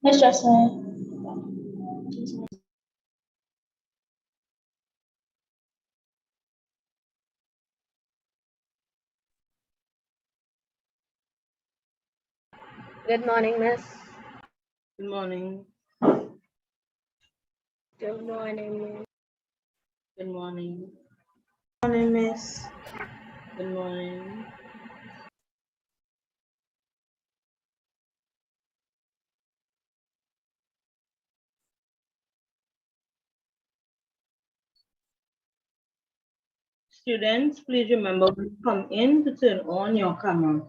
Miss Jocelyn. Good morning, Miss. Good morning. Good morning, Miss. Good morning. Morning, Miss. Good morning. Students, please remember when you come in to turn on your camera.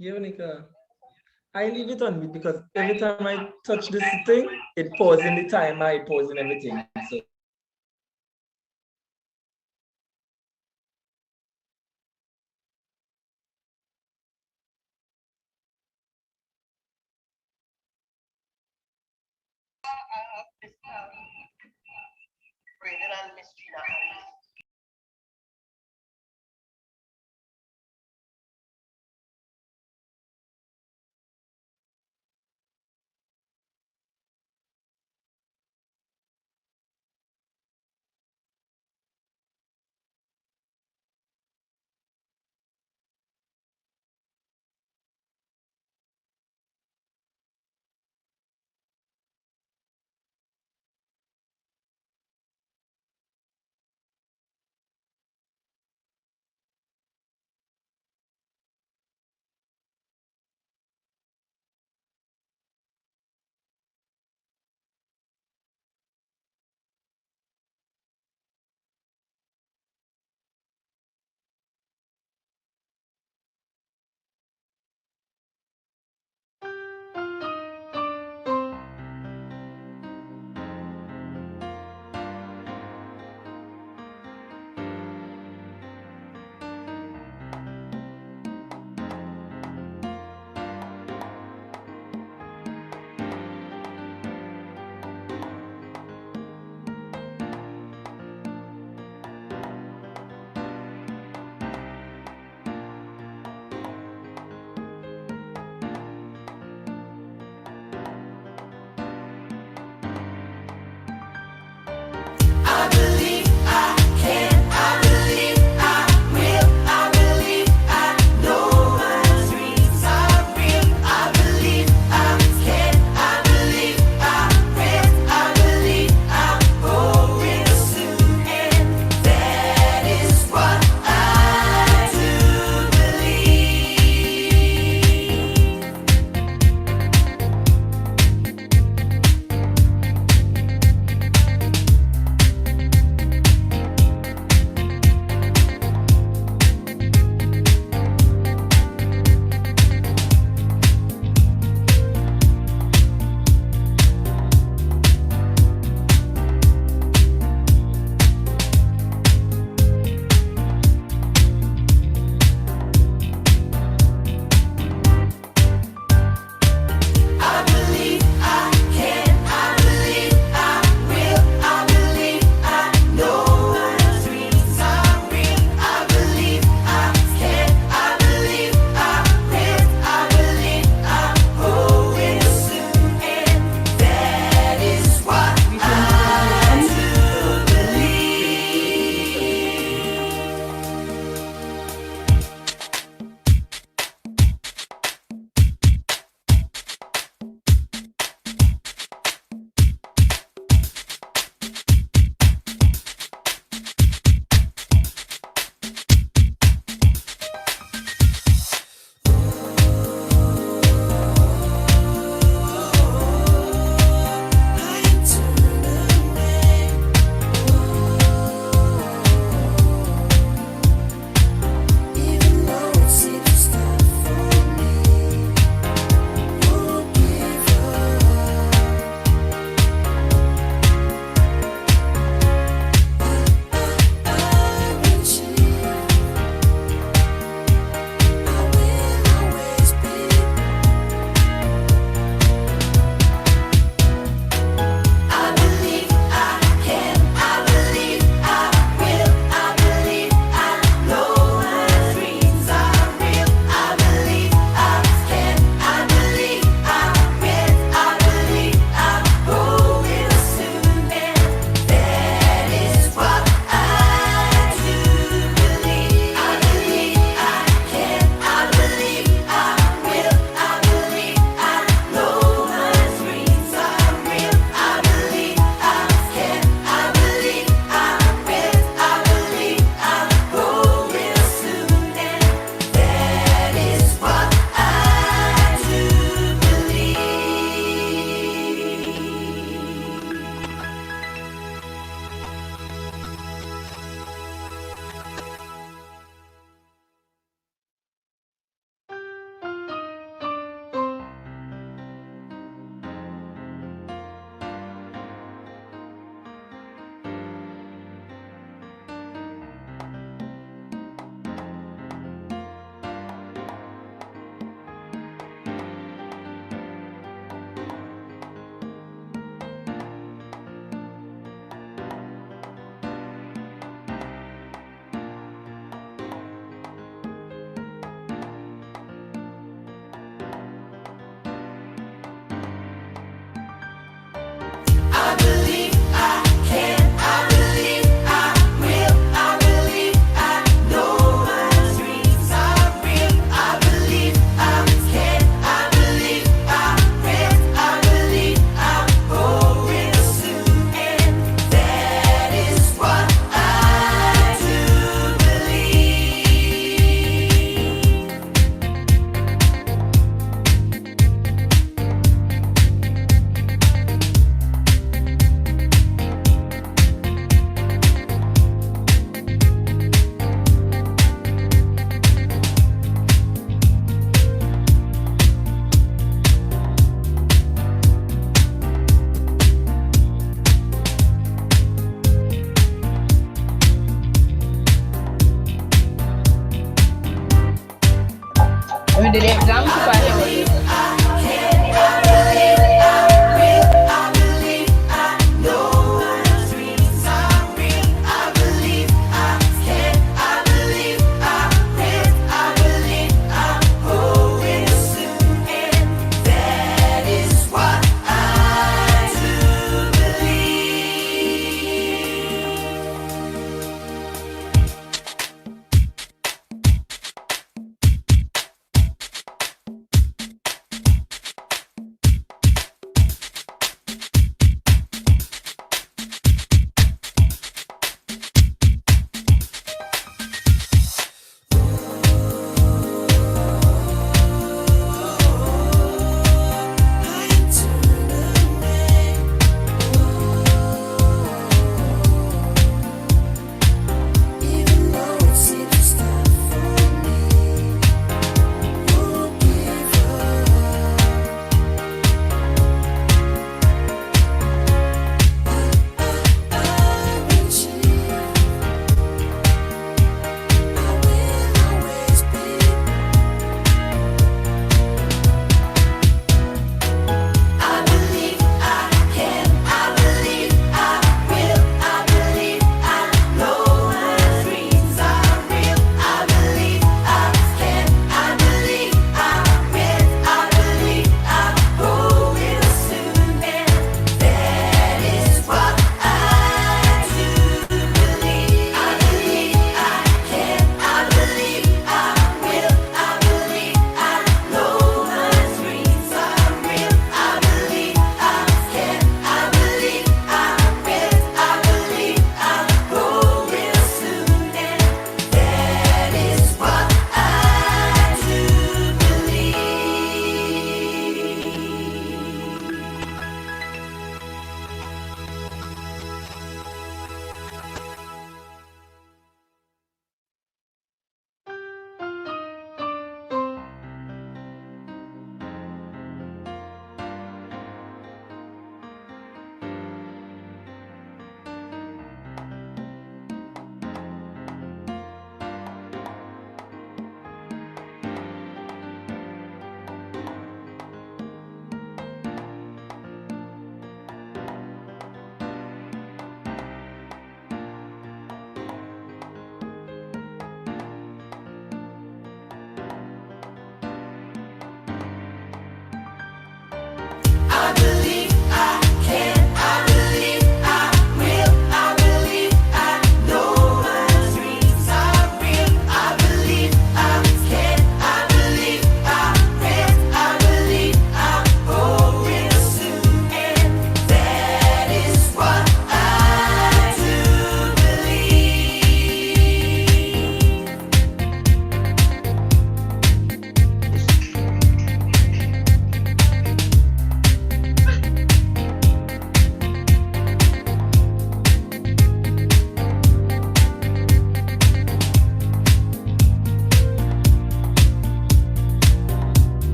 Yonika, I leave it on mute because every time I touch this thing, it pauses in the time I pause and everything. So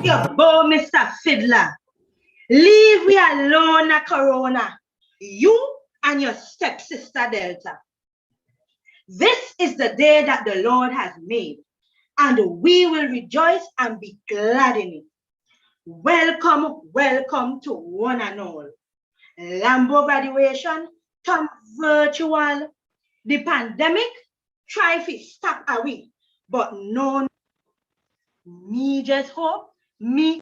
Your boy, Mr. Fiddler. Leave me alone, Corona. You and your stepsister Delta. This is the day that the Lord has made, and we will rejoice and be glad in it. Welcome, welcome to one and all. Lambeau graduation turned virtual. The pandemic tried to stop away, but no, me just hope, me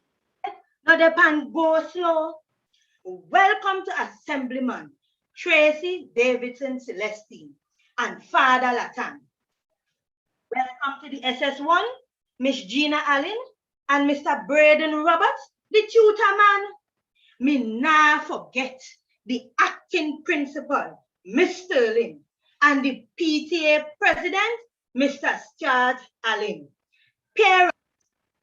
not the pan go slow. Welcome to Assemblyman Tracy Davidson Celestine and Father Latan. Welcome to the SS1, Miss Gina Allen and Mr. Braden Roberts, the tutor man. Me nah forget the acting principal, Miss Sterling, and the PTA president, Mr. Stuart Allen. Parents,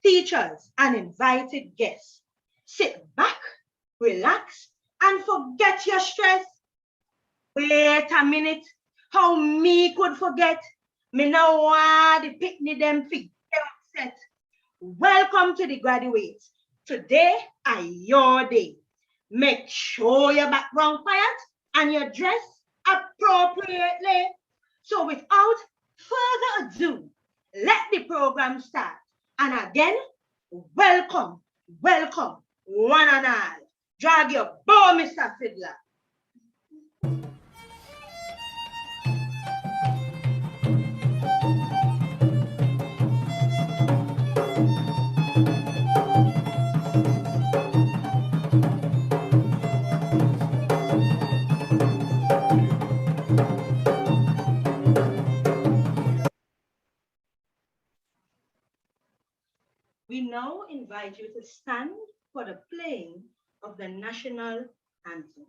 teachers, and invited guests. Sit back, relax, and forget your stress. Wait a minute, how me could forget? Me now want the picnic them feet upset. Welcome to the graduates. Today are your day. Make sure your background quiet and your dress appropriately. So without further ado, let the program start. And again, welcome, welcome, one and all. Drag your bow, Mr. Fiddler. We now invite you to stand for the playing of the national anthem.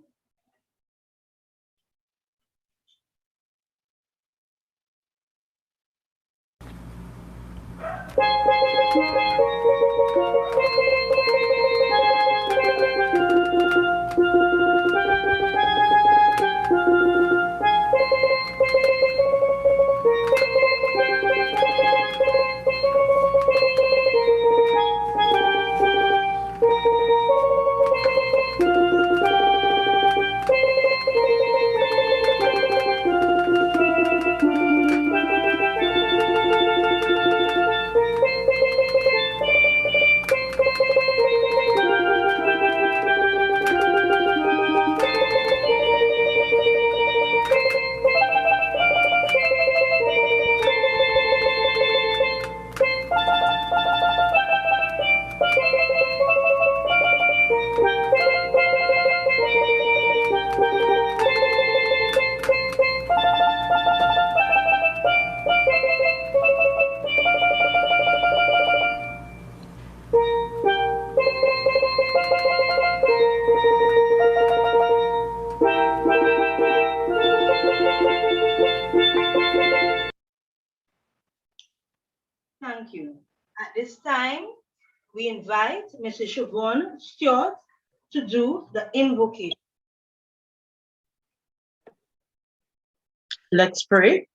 Thank you. At this time, we invite Mrs. Siobhan Stewart to do the invocation. Let's pray.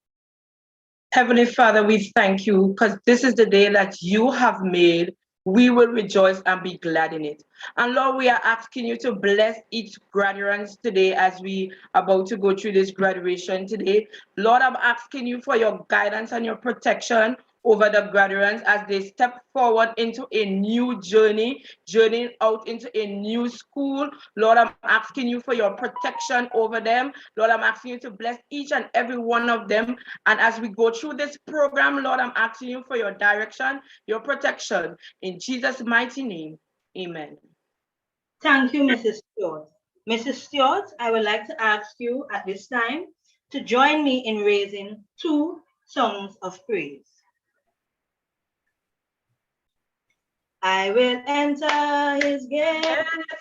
Heavenly Father, we thank you because this is the day that you have made. We will rejoice and be glad in it. And Lord, we are asking you to bless each graduates today as we about to go through this graduation today. Lord, I'm asking you for your guidance and your protection over the graduates as they step forward into a new journey, journeying out into a new school. Lord, I'm asking you for your protection over them. Lord, I'm asking you to bless each and every one of them. And as we go through this program, Lord, I'm asking you for your direction, your protection. In Jesus' mighty name, amen. Thank you, Mrs. Stewart. Mrs. Stewart, I would like to ask you at this time to join me in raising 2 songs of praise. I will enter his gate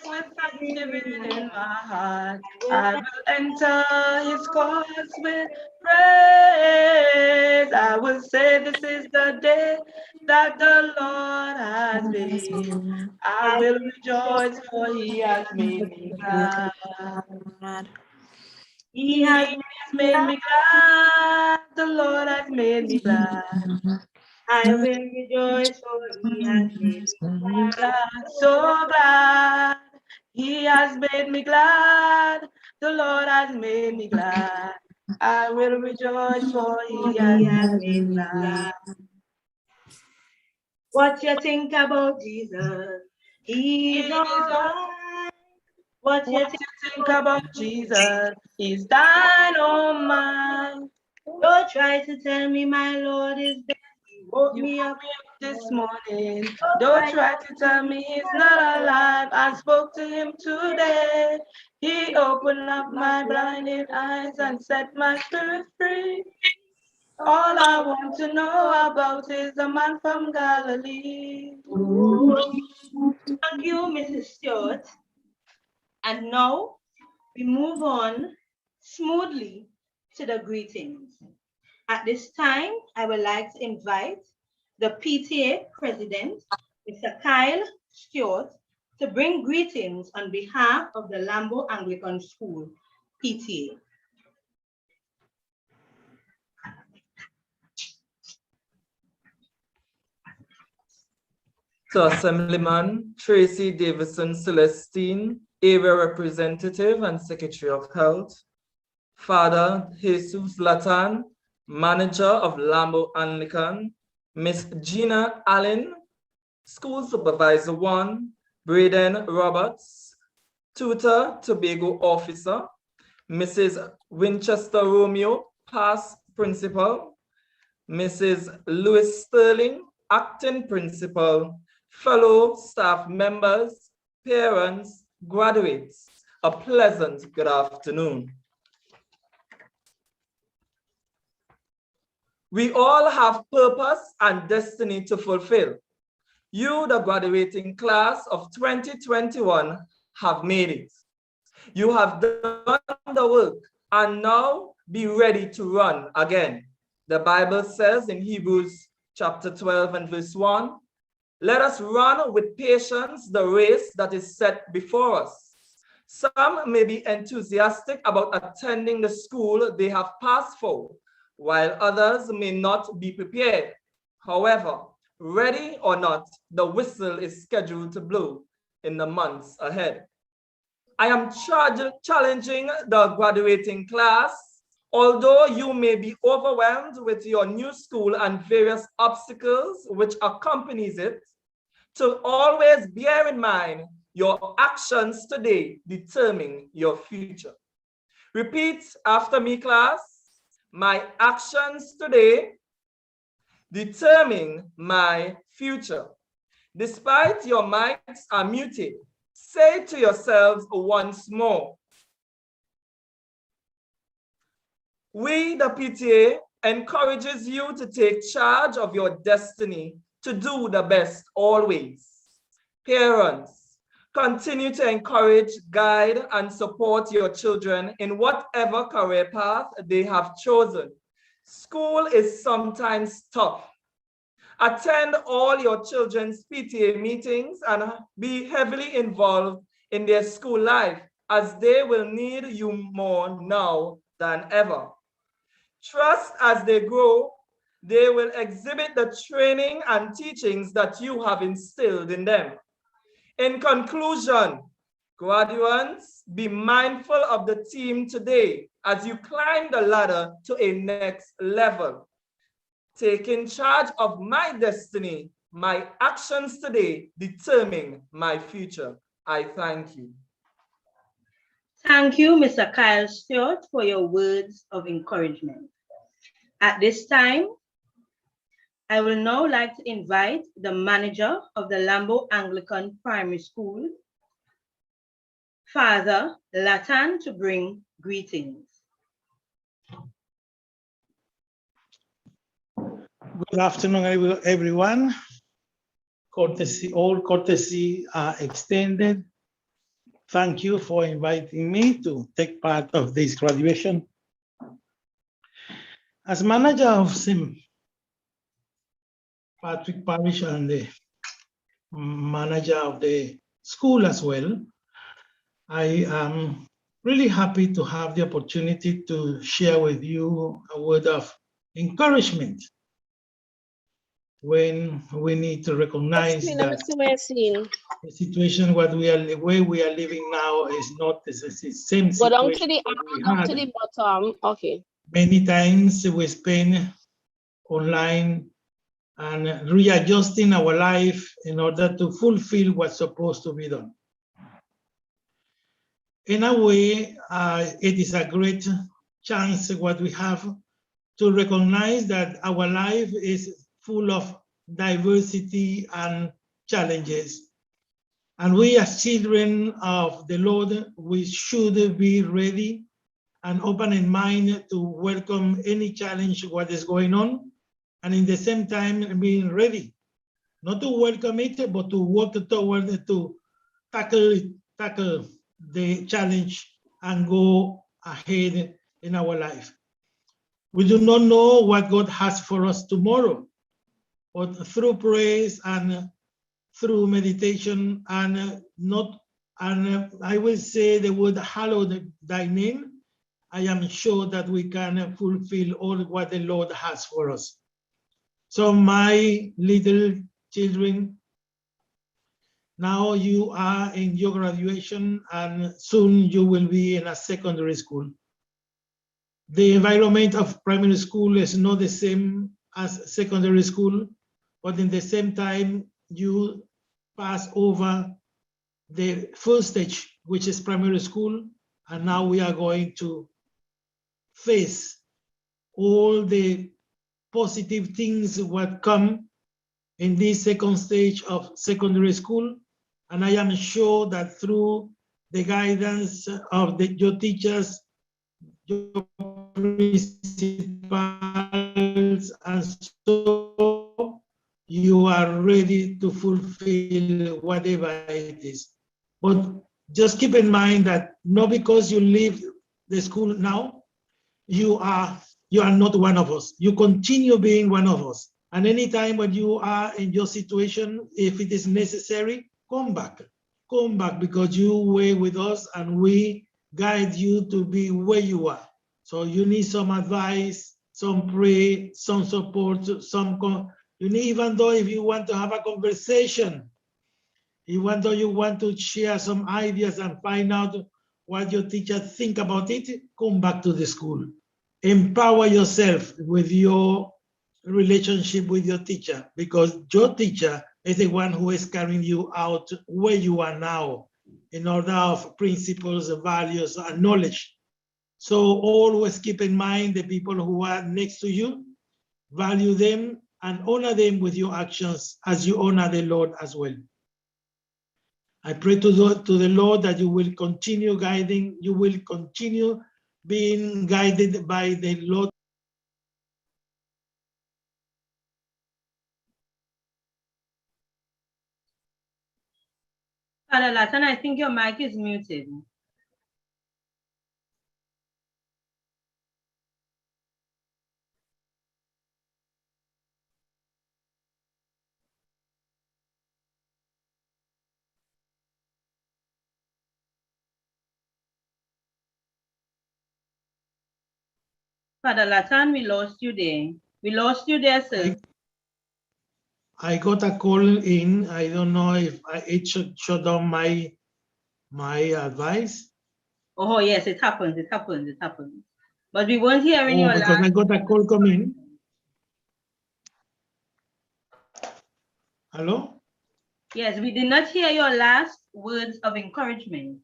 with thanksgiving in my heart. I will enter his courts with praise. I will say this is the day that the Lord has made. I will rejoice for he has made me glad. He has made me glad. The Lord has made me glad. I will rejoice, for he has made me Glad, so glad, he has made me glad. The Lord has made me glad. I will rejoice, for he has made me glad. What you think about Jesus? He's He's alright. What you What think? you think about Jesus is thine own mind. Don't try to tell me my Lord is dead. He woke You me woke up. me up this morning. Don't Don't try try to tell me he's not alive. I spoke to him today. He opened up my blinded eyes and set my spirit free. All I want to know about is the man from Galilee. Thank you, Mrs. Stewart. And now we move on smoothly to the greetings. At this time, I would like to invite the PTA President, Mr. Kyle Stewart, to bring greetings on behalf of the Lambeau Anglican School PTA. To Assemblyman Tracy Davison Celestine, Area Representative and Secretary of Health, Father Jesus Latan, Manager of Lambeau Anglican, Miss Gina Allen, School Supervisor 1, Braden Roberts, Tutor Tobago Officer, Mrs. Winchester Romeo, Past Principal, Mrs. Louis Sterling, Acting Principal, fellow staff members, parents, graduates, a pleasant good afternoon. We all have purpose and destiny to fulfill. You, the graduating class of 2021, have made it. You have done the work and now be ready to run again. The Bible says in Hebrews chapter 12 and verse 1, let us run with patience the race that is set before us. Some may be enthusiastic about attending the school they have passed for, while others may not be prepared. However, ready or not, the whistle is scheduled to blow in the months ahead. I am challenging the graduating class. Although you may be overwhelmed with your new school and various obstacles which accompanies it, to always bear in mind your actions today determine your future. Repeat after me, class. My actions today determine my future. Despite your minds are muted, say to yourselves once more, we, the PTA, encourages you to take charge of your destiny to do the best always. Parents, continue to encourage, guide, and support your children in whatever career path they have chosen. School is sometimes tough. Attend all your children's PTA meetings and be heavily involved in their school life, as they will need you more now than ever. Trust as they grow, they will exhibit the training and teachings that you have instilled in them. In conclusion, graduates, be mindful of the team today as you climb the ladder to a next level. Taking charge of my destiny, my actions today determine my future. I thank you. Thank you, Mr. Kyle Stewart, for your words of encouragement. At this time, I will now like to invite the manager of the Lambeau Anglican Primary School, Father Latan, to bring greetings. Good afternoon, everyone. All courtesy extended. Thank you for inviting me to take part of this graduation. As manager of St. Patrick Parish and the manager of the school as well, I am really happy to have the opportunity to share with you a word of encouragement. when we need to recognize Explain, that Mr. Wessing. the situation what we are, the way we are living now is not the same Go down to situation the that we down to had. the bottom. Okay. Many times we spend online and readjusting our life in order to fulfill what's supposed to be done. In a way, it is a great chance what we have to recognize that our life is full of diversity and challenges. And we as children of the Lord, we should be ready and open in mind to welcome any challenge what is going on, and in the same time being ready, not to welcome it, but to work toward it, to tackle the challenge and go ahead in our life. We do not know what God has for us tomorrow, but through praise and through meditation and I will say the word hallowed thy name, I am sure that we can fulfill all what the Lord has for us. So my little children, now you are in your graduation and soon you will be in a secondary school. The environment of primary school is not the same as secondary school, but in the same time, you pass over the first stage, which is primary school, and now we are going to face all the positive things what come in this second stage of secondary school. And I am sure that through the guidance of your teachers, your principals, and so you are ready to fulfill whatever it is. But just keep in mind that not because you leave the school now, you are not one of us. You continue being one of us. And anytime when you are in your situation, if it is necessary, come back. Come back, because you were with us and we guide you to be where you are. So you need some advice, some prayer, some support, you need, even though if you want to have a conversation, even though you want to share some ideas and find out what your teachers think about it, come back to the school. Empower yourself with your relationship with your teacher, because your teacher is the one who is carrying you out where you are now in order of principles, values, and knowledge. So always keep in mind the people who are next to you, value them and honor them with your actions as you honor the Lord as well. I pray to the Lord that you will continue guiding, you will continue being guided by the Lord. Father Latin, I think your mic is muted. Father Latin, we lost you there. We lost you there, sir. I got a call in. I don't know if it should shut down my advice. Oh, yes, it happens. It happens. It happens. But we weren't hearing your because last. I got a call coming. Hello? Yes, we did not hear your last words of encouragement.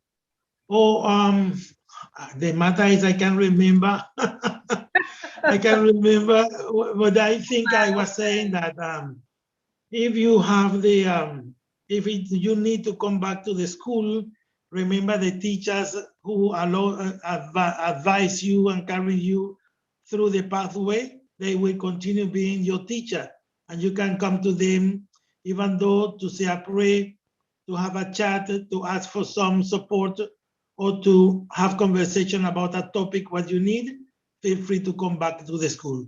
Oh, the matter is I can't remember. I can't remember, but I think I was saying that if you have the you need to come back to the school, remember the teachers who advise you and carry you through the pathway. They will continue being your teacher, and you can come to them, even though to say a prayer, to have a chat, to ask for some support, or to have conversation about a topic what you need. Feel free to come back to the school.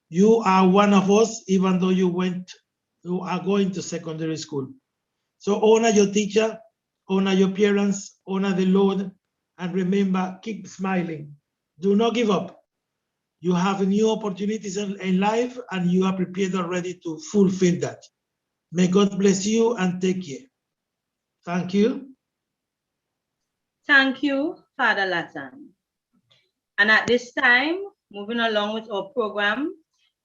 You are one of us, even though you are going to secondary school. So honor your teacher, honor your parents, honor the Lord, and remember, keep smiling. Do not give up. You have new opportunities in life, and you are prepared already to fulfill that. May God bless you and take care. Thank you. Thank you, Father Latan. And at this time, moving along with our program,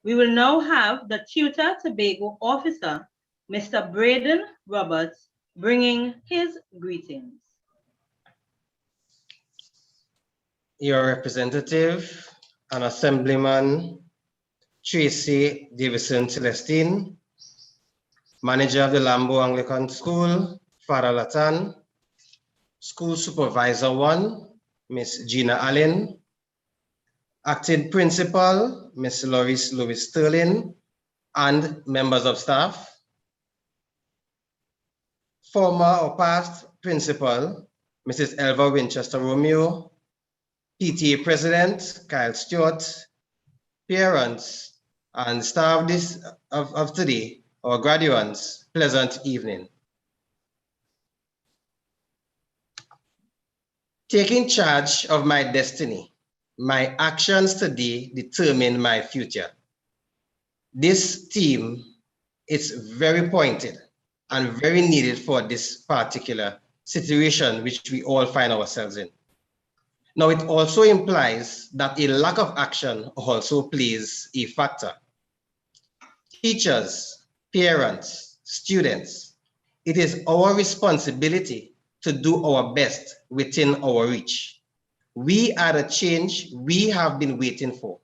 we will now have the Tutor Tobago officer, Mr. Braden Roberts, bringing his greetings. Your representative and Assemblyman Tracy Davison Celestine, Manager of the Lambeau Anglican School, Father Latan, School Supervisor 1, Miss Gina Allen, Acting Principal, Miss Loris Lewis Sterling, and members of staff, former or past Principal, Mrs. Elva Winchester Romeo, PTA President, Kyle Stewart, parents, and staff of today, our graduates, pleasant evening. Taking charge of my destiny, my actions today determine my future. This theme is very pointed and very needed for this particular situation which we all find ourselves in. Now, it also implies that a lack of action also plays a factor. Teachers, parents, students, it is our responsibility to do our best within our reach. We are the change we have been waiting for.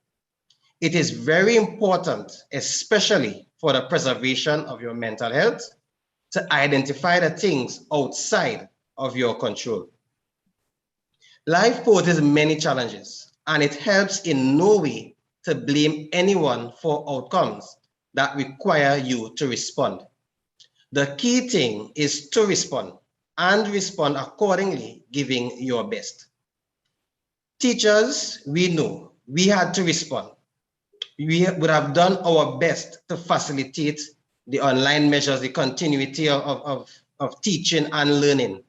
It is very important, especially for the preservation of your mental health, to identify the things outside of your control. Life poses many challenges, and it helps in no way to blame anyone for outcomes that require you to respond. The key thing is to respond and respond accordingly, giving your best. Teachers, we know we had to respond. We would have done our best to facilitate the online measures, the continuity of teaching and learning.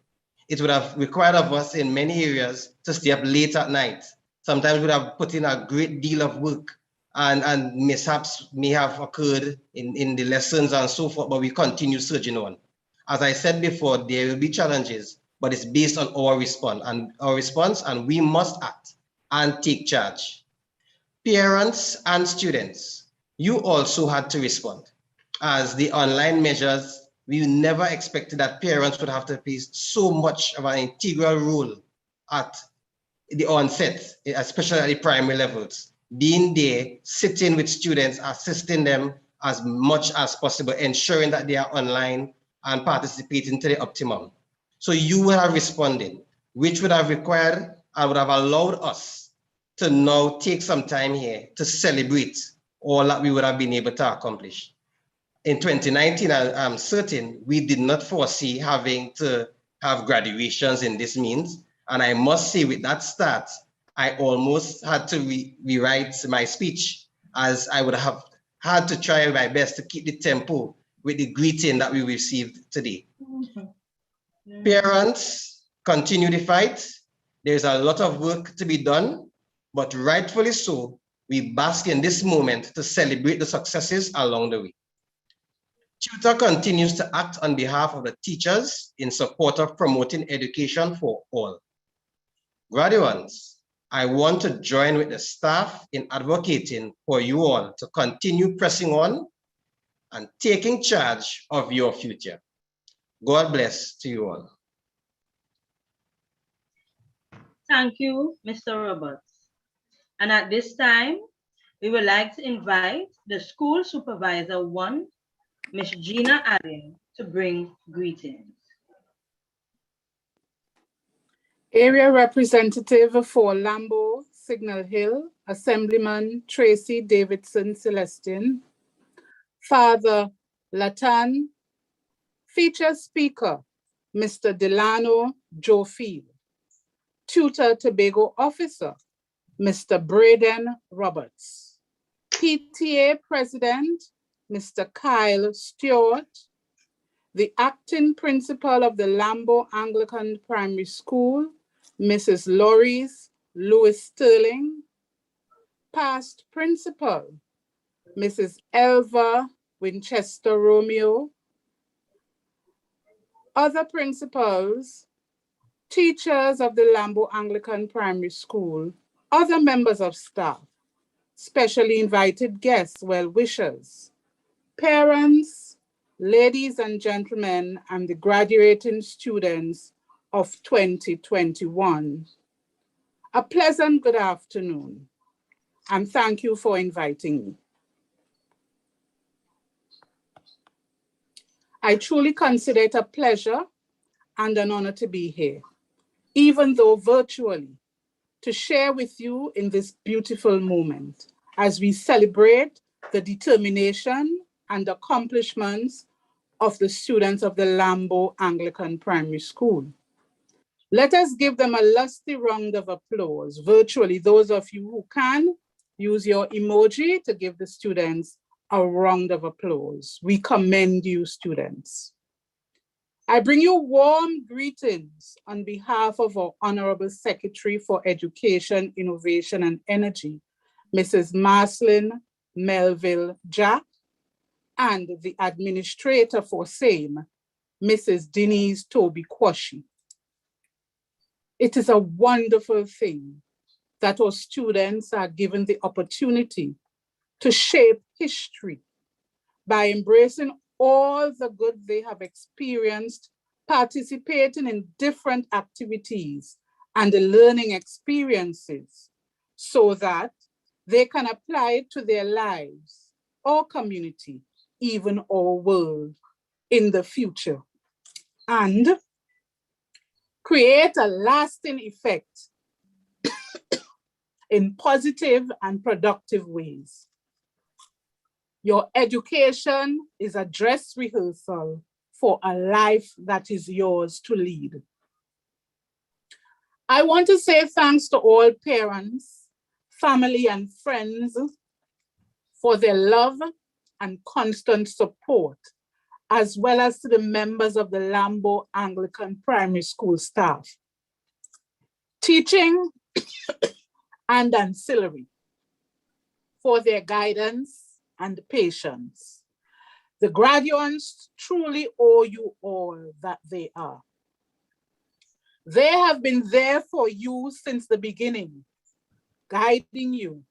It would have required of us in many areas to stay up late at night. Sometimes we would have put in a great deal of work, and mishaps may have occurred in the lessons and so forth, but we continue surging on. As I said before, there will be challenges, but it's based on our response, and we must act and take charge. Parents and students, you also had to respond. As the online measures, we never expected that parents would have to play so much of an integral role at the onset, especially at the primary levels. Being there, sitting with students, assisting them as much as possible, ensuring that they are online and participating to the optimum. So you would have responded, which would have required and would have allowed us to now take some time here to celebrate all that we would have been able to accomplish. In 2019, I'm certain we did not foresee having to have graduations in this means. And I must say, with that start, I almost had to rewrite my speech, as I would have had to try my best to keep the tempo with the greeting that we received today. Parents, continue the fight. There's a lot of work to be done, but rightfully so, we bask in this moment to celebrate the successes along the way. Tutor continues to act on behalf of the teachers in support of promoting education for all. Graduates, I want to join with the staff in advocating for you all to continue pressing on and taking charge of your future. God bless to you all. Thank you, Mr. Roberts. And at this time, we would like to invite the School Supervisor 1, Ms. Gina Allen, to bring greetings. Area Representative for Lambeau, Signal Hill, Assemblyman Tracy Davidson Celestine, Father Latan, feature speaker, Mr. Delano Jofield, Tutor Tobago officer, Mr. Braden Roberts, PTA President, Mr. Kyle Stewart, the acting principal of the Lambeau Anglican Primary School, Mrs. Loris Lewis Sterling, Past principal, Mrs. Elva Winchester Romeo. Other principals, teachers of the Lambeau Anglican Primary School, other members of staff, specially invited guests, well-wishers, parents, ladies and gentlemen, and the graduating students of 2021. A pleasant good afternoon, and thank you for inviting me. I truly consider it a pleasure and an honor to be here, even though virtually, to share with you in this beautiful moment as we celebrate the determination and accomplishments of the students of the Lambeau Anglican Primary School. Let us give them a lusty round of applause. Virtually, those of you who can, use your emoji to give the students a round of applause. We commend you, students. I bring you warm greetings on behalf of our Honorable Secretary for Education, Innovation and Energy, Mrs. Marcelin Melville Jack, and the Administrator for same, Mrs. Denise Toby Kwashi. It is a wonderful thing that our students are given the opportunity to shape history by embracing all the good they have experienced, participating in different activities and the learning experiences so that they can apply it to their lives, our community, even our world in the future, and create a lasting effect in positive and productive ways. Your education is a dress rehearsal for a life that is yours to lead. I want to say thanks to all parents, family, and friends for their love and constant support, as well as to the members of the Lambeau Anglican Primary School staff, teaching and ancillary, for their guidance and patience. The graduates truly owe you all that they are. They have been there for you since the beginning, guiding you,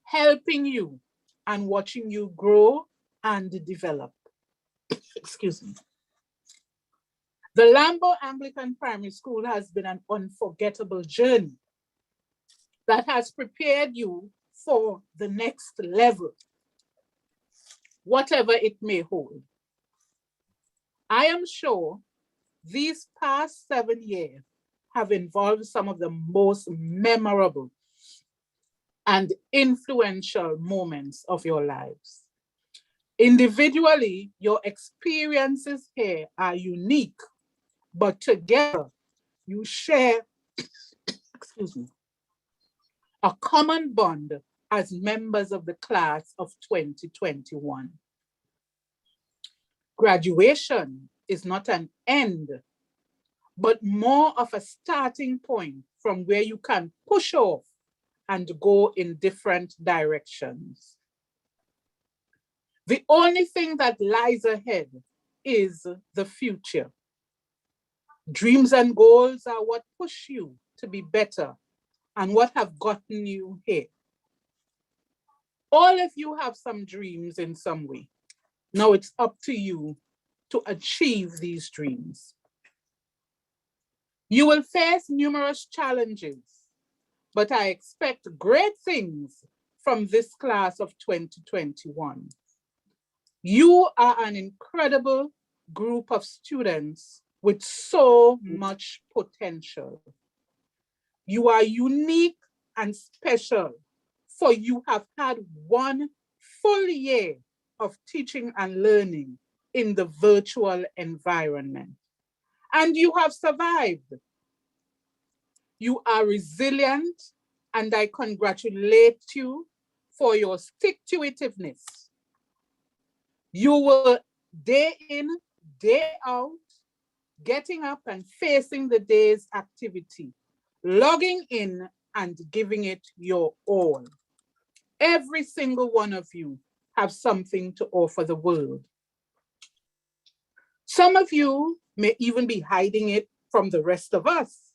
helping you, and watching you grow and develop. Excuse me. The Lambeau Anglican Primary School has been an unforgettable journey that has prepared you for the next level, whatever it may hold. I am sure these past 7 years have involved some of the most memorable and influential moments of your lives. Individually, your experiences here are unique, but together you share, excuse me, a common bond as members of the class of 2021. Graduation is not an end, but more of a starting point from where you can push off and go in different directions. The only thing that lies ahead is the future. Dreams and goals are what push you to be better and what have gotten you here. All of you have some dreams in some way. Now it's up to you to achieve these dreams. You will face numerous challenges, but I expect great things from this class of 2021. You are an incredible group of students with so much potential. You are unique and special, for you have had 1 full year of teaching and learning in the virtual environment, and you have survived. You are resilient, and I congratulate you for your stick-to-itiveness. You will day in, day out, getting up and facing the day's activity, logging in and giving it your all. Every single one of you have something to offer the world. Some of you may even be hiding it from the rest of us,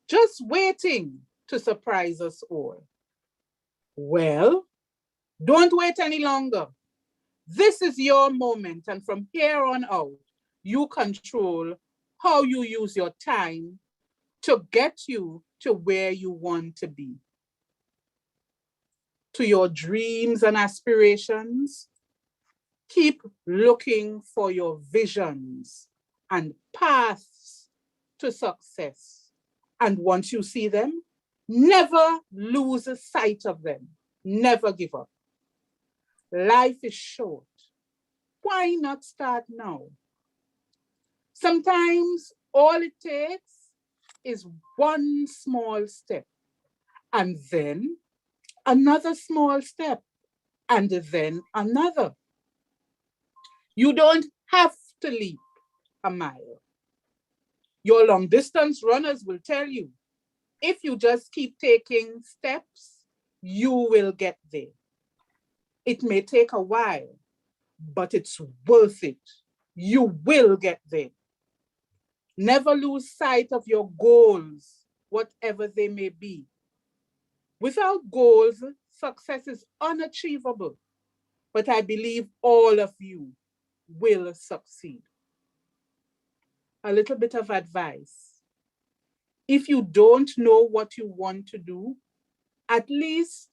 just waiting to surprise us all. Well, don't wait any longer. This is your moment, and from here on out, you control how you use your time to get you to where you want to be. To your dreams and aspirations, keep looking for your visions and paths to success. And once you see them, never lose sight of them. Never give up. Life is short. Why not start now? Sometimes all it takes is one small step, and then another small step, and then another. You don't have to leap a mile. Your long distance runners will tell you, if you just keep taking steps, you will get there. It may take a while, but it's worth it. You will get there. Never lose sight of your goals, whatever they may be. Without goals, success is unachievable, but I believe all of you will succeed. A little bit of advice. If you don't know what you want to do, at least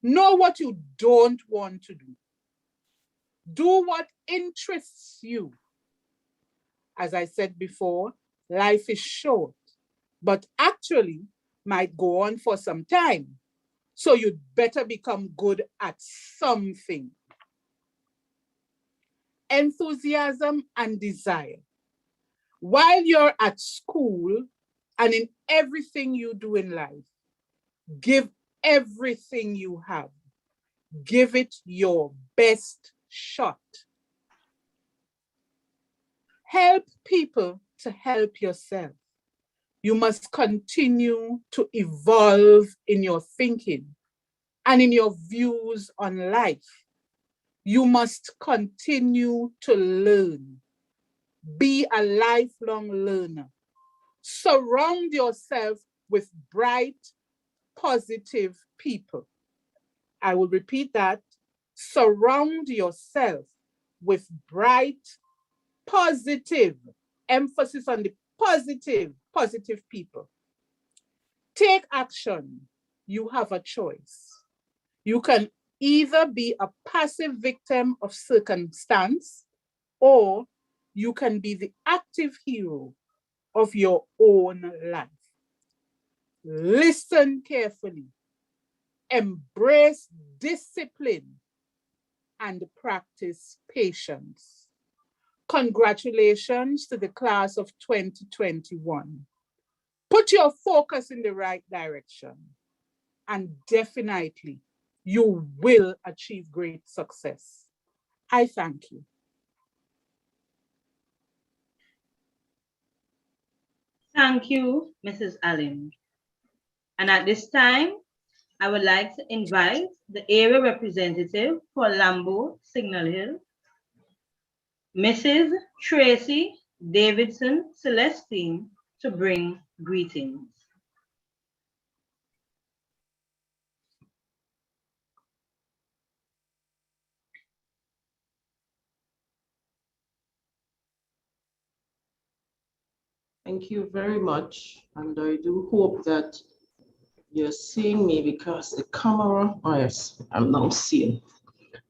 know what you don't want to do. Do what interests you. As I said before, life is short, but actually might go on for some time. So you'd better become good at something. Enthusiasm and desire. While you're at school and in everything you do in life, give everything you have. Give it your best shot. Help people to help yourself. You must continue to evolve in your thinking and in your views on life. You must continue to learn. Be a lifelong learner. Surround yourself with bright, positive people. I will repeat that. Surround yourself with bright, positive, emphasis on the positive people. Take action. You have a choice. You can either be a passive victim of circumstance, or you can be the active hero of your own life. Listen carefully. Embrace discipline and practice patience. Congratulations to the class of 2021. Put your focus in the right direction, and definitely you will achieve great success. I thank you. Thank you, Mrs. Allen. And at this time, I would like to invite the area representative for Lambeau Signal Hill, Mrs. Tracy Davidson Celestine, to bring greetings. Thank you very much. And I do hope that you're seeing me because the camera, oh yes, I'm now seeing.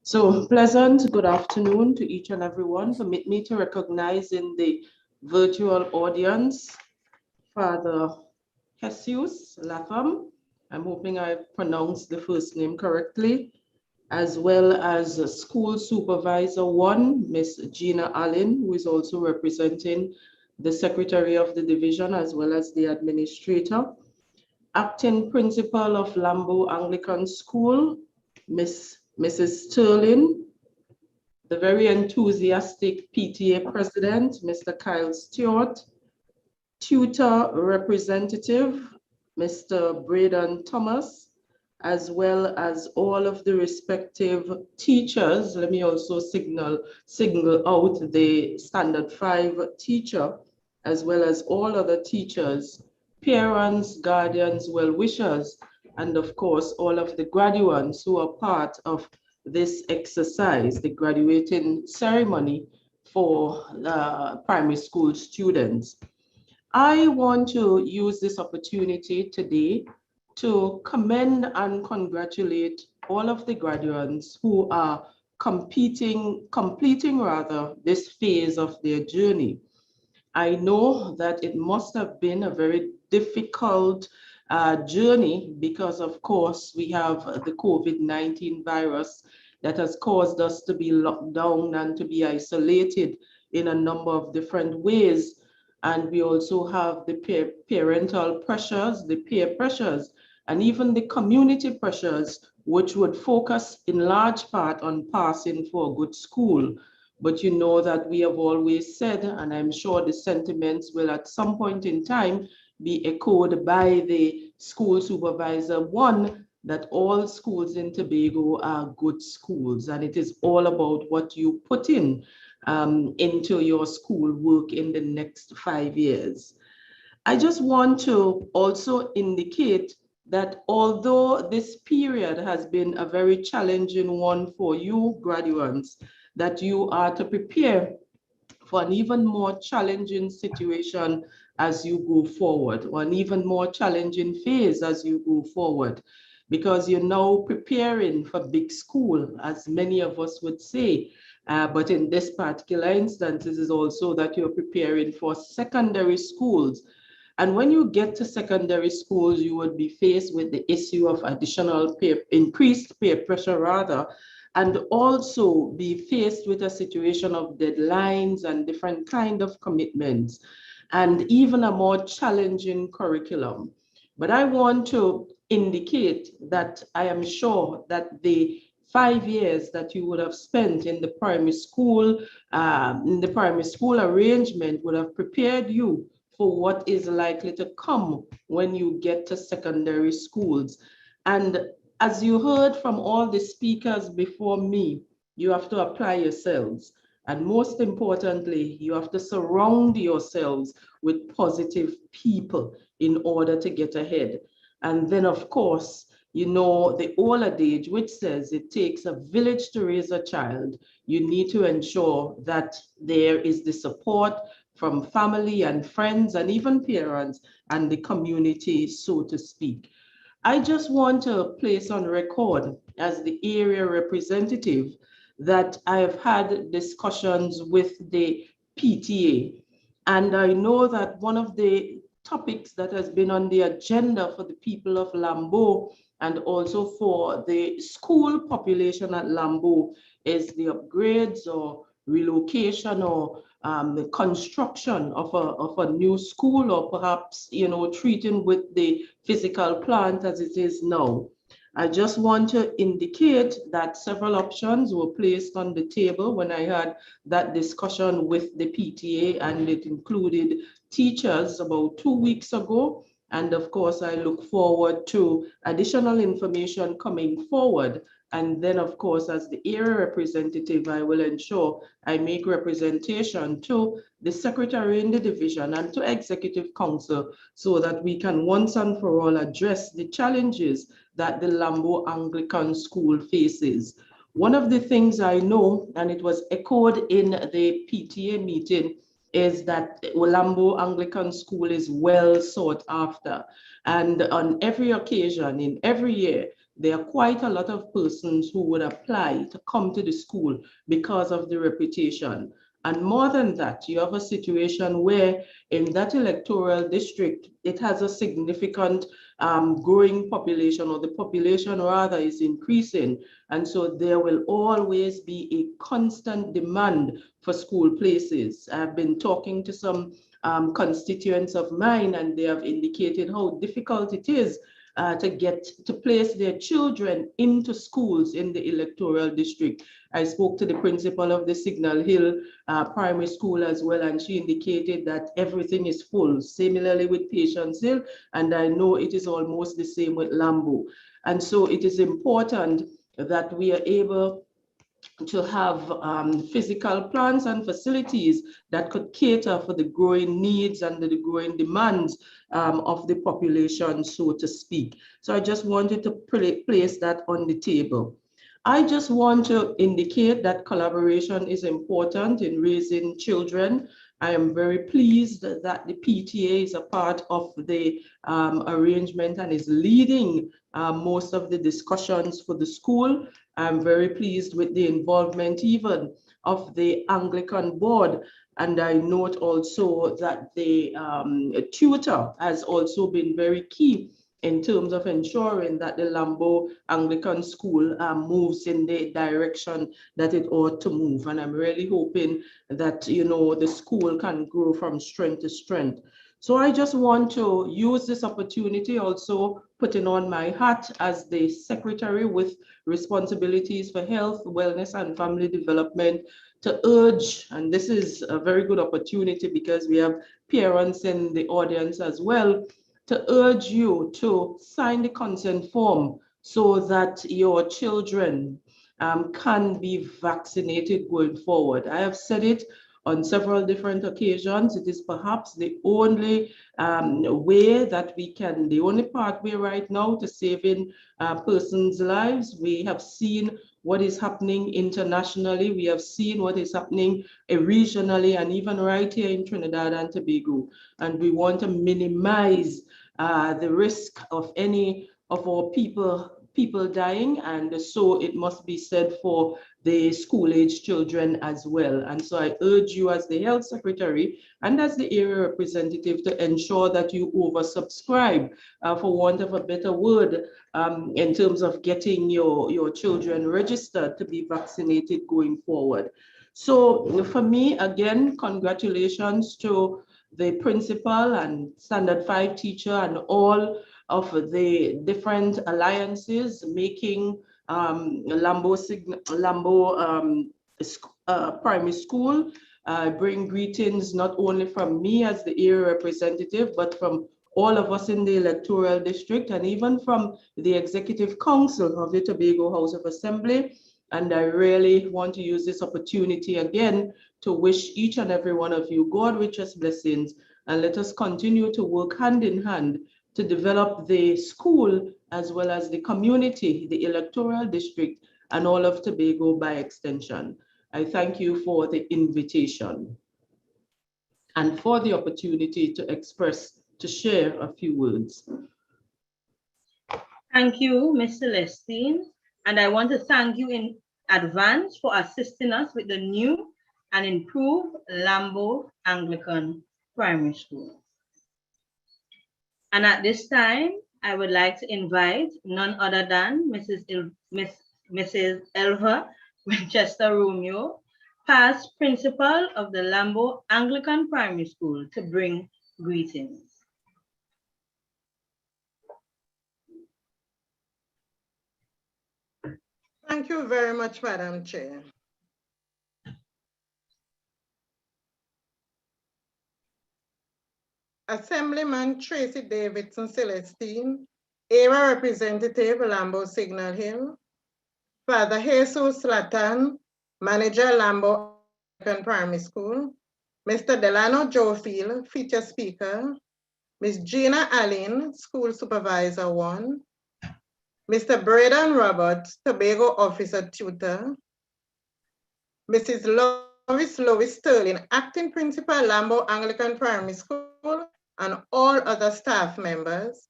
So pleasant good afternoon to each and everyone. Permit me to recognize in the virtual audience, Father Jesus Latham. I'm hoping I pronounced the first name correctly, as well as School Supervisor 1, Miss Gina Allen, who is also representing the Secretary of the Division, as well as the Administrator. Acting Principal of Lambeau Anglican School, Mrs. Sterling. The very enthusiastic PTA President, Mr. Kyle Stewart. Tutor Representative, Mr. Braden Thomas, as well as all of the respective teachers. Let me also single out the Standard 5 teacher, as well as all other teachers, parents, guardians, well-wishers, and of course, all of the graduates who are part of this exercise, the graduating ceremony for primary school students. I want to use this opportunity today to commend and congratulate all of the graduates who are completing this phase of their journey. I know that it must have been a very difficult journey because, of course, we have the COVID-19 virus that has caused us to be locked down and to be isolated in a number of different ways. And we also have the parental pressures, the peer pressures, and even the community pressures, which would focus in large part on passing for a good school. But you know that we have always said, and I'm sure the sentiments will at some point in time be echoed by the school supervisor, one, that all schools in Tobago are good schools, and it is all about what you put into your school work in the next 5 years. I just want to also indicate that although this period has been a very challenging one for you graduates, that you are to prepare for an even more challenging situation as you go forward, or an even more challenging phase as you go forward, because you're now preparing for big school, as many of us would say. But in this particular instance, this is also that you're preparing for secondary schools. And when you get to secondary schools, you would be faced with the issue of increased peer pressure rather, and also be faced with a situation of deadlines and different kind of commitments, and even a more challenging curriculum. But I want to indicate that I am sure that the 5 years that you would have spent in the primary school arrangement would have prepared you for what is likely to come when you get to secondary schools. And as you heard from all the speakers before me, you have to apply yourselves. And most importantly, you have to surround yourselves with positive people in order to get ahead. And then, of course, you know, the old adage, which says it takes a village to raise a child. You need to ensure that there is the support from family and friends and even parents and the community, so to speak. I just want to place on record as the area representative that I have had discussions with the PTA. And I know that one of the topics that has been on the agenda for the people of Lambeau and also for the school population at Lambeau is the upgrades or relocation or the construction of a new school, or perhaps, you know, treating with the physical plant as it is now. I just want to indicate that several options were placed on the table when I had that discussion with the PTA, and it included teachers about 2 weeks ago. And of course, I look forward to additional information coming forward. And then, of course, as the area representative, I will ensure I make representation to the secretary in the division and to executive council so that we can once and for all address the challenges that the Lambeau Anglican School faces. One of the things I know, and it was echoed in the PTA meeting, is that Lambeau Anglican School is well sought after. And on every occasion, in every year, there are quite a lot of persons who would apply to come to the school because of the reputation. And more than that, you have a situation where in that electoral district, it has a significant growing population, or the population rather is increasing. And so there will always be a constant demand for school places. I've been talking to some constituents of mine, and they have indicated how difficult it is to place their children into schools in the electoral district. I spoke to the principal of the Signal Hill Primary School as well, and she indicated that everything is full. Similarly with Patience Hill, and I know it is almost the same with Lambeau. And so it is important that we are able to have physical plants and facilities that could cater for the growing needs and the growing demands of the population, so to speak. So I just wanted to place that on the table. I just want to indicate that collaboration is important in raising children. I am very pleased that the PTA is a part of the arrangement and is leading most of the discussions for the school. I'm very pleased with the involvement even of the Anglican board. And I note also that the tutor has also been very key in terms of ensuring that the Lambeau Anglican School moves in the direction that it ought to move. And I'm really hoping that, you know, the school can grow from strength to strength. So I just want to use this opportunity, also putting on my hat as the secretary with responsibilities for health, wellness, and family development, to urge, and this is a very good opportunity because we have parents in the audience as well, to urge you to sign the consent form so that your children can be vaccinated going forward. I have said it on several different occasions. It is perhaps the only way that we can, the only pathway right now to saving persons' lives. We have seen what is happening internationally. We have seen what is happening regionally and even right here in Trinidad and Tobago. And we want to minimize the risk of any of our people dying, and so it must be said for the school-age children as well. And so I urge you as the health secretary and as the area representative to ensure that you oversubscribe, for want of a better word, in terms of getting your children registered to be vaccinated going forward. So for me, again, congratulations to the principal and Standard 5 teacher and all of the different alliances making Lambeau Primary School. Bring greetings not only from me as the area representative, but from all of us in the electoral district and even from the Executive Council of the Tobago House of Assembly. And I really want to use this opportunity again to wish each and every one of you God richest blessings, and let us continue to work hand in hand to develop the school as well as the community, the electoral district, and all of Tobago by extension. I thank you for the invitation and for the opportunity to share a few words. Thank you, Ms. Celestine. And I want to thank you in advance for assisting us with the new and improved Lambeau Anglican Primary School. And at this time, I would like to invite none other than Mrs. Elva Winchester Romeo, past principal of the Lambeau Anglican Primary School, to bring greetings. Thank you very much, Madam Chair. Assemblyman Tracy Davidson Celestine, area representative, Lambeau Signal Hill, Father Jesus Latan, manager, Lambeau Anglican Primary School, Mr. Delano Jofield, feature speaker, Ms. Gina Allen, school supervisor 1, Mr. Braden Roberts, Tobago officer tutor, Mrs. Lois Sterling, acting principal, Lambeau Anglican Primary School, and all other staff members,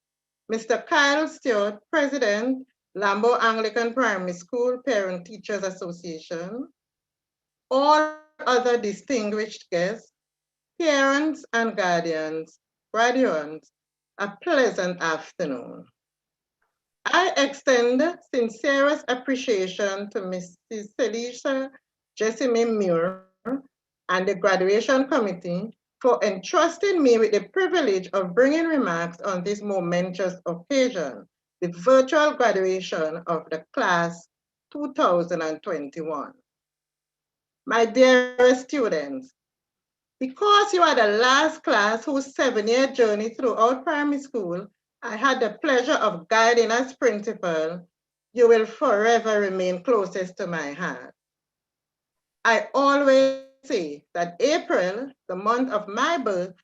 Mr. Kyle Stewart, president, Lambeau Anglican Primary School Parent Teachers Association, all other distinguished guests, parents and guardians, graduates, a pleasant afternoon. I extend sincerest appreciation to Mrs. Felicia Jessime Muir and the graduation committee for entrusting me with the privilege of bringing remarks on this momentous occasion. the virtual graduation of the class 2021. My dearest students, because you are the last class whose 7-year journey throughout primary school I had the pleasure of guiding as principal, you will forever remain closest to my heart. I always say that April, the month of my birth,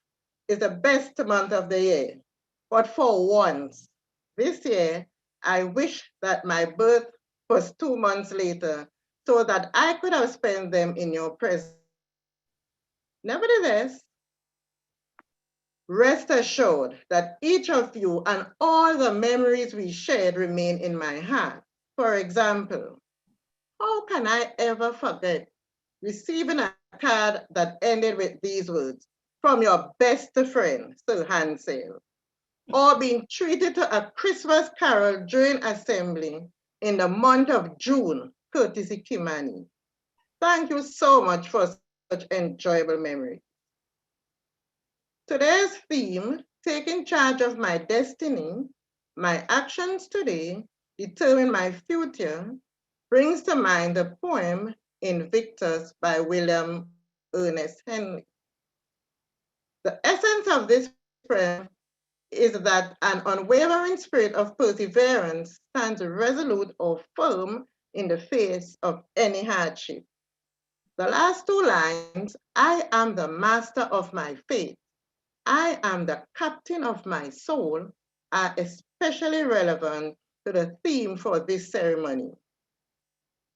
is the best month of the year. But for once, this year, I wish that my birth was 2 months later so that I could have spent them in your presence. Nevertheless, rest assured that each of you and all the memories we shared remain in my heart. For example, how can I ever forget receiving a card that ended with these words, from your best friend, Sir Hansel, or being treated to a Christmas carol during assembly in the month of June, courtesy Kimani. Thank you so much for such enjoyable memory. Today's theme, taking charge of my destiny, my actions today determine my future, brings to mind the poem Invictus by William Ernest Henley. The essence of this poem is that an unwavering spirit of perseverance stands resolute or firm in the face of any hardship. The last two lines, I am the master of my fate, I am the captain of my soul, are especially relevant to the theme for this ceremony.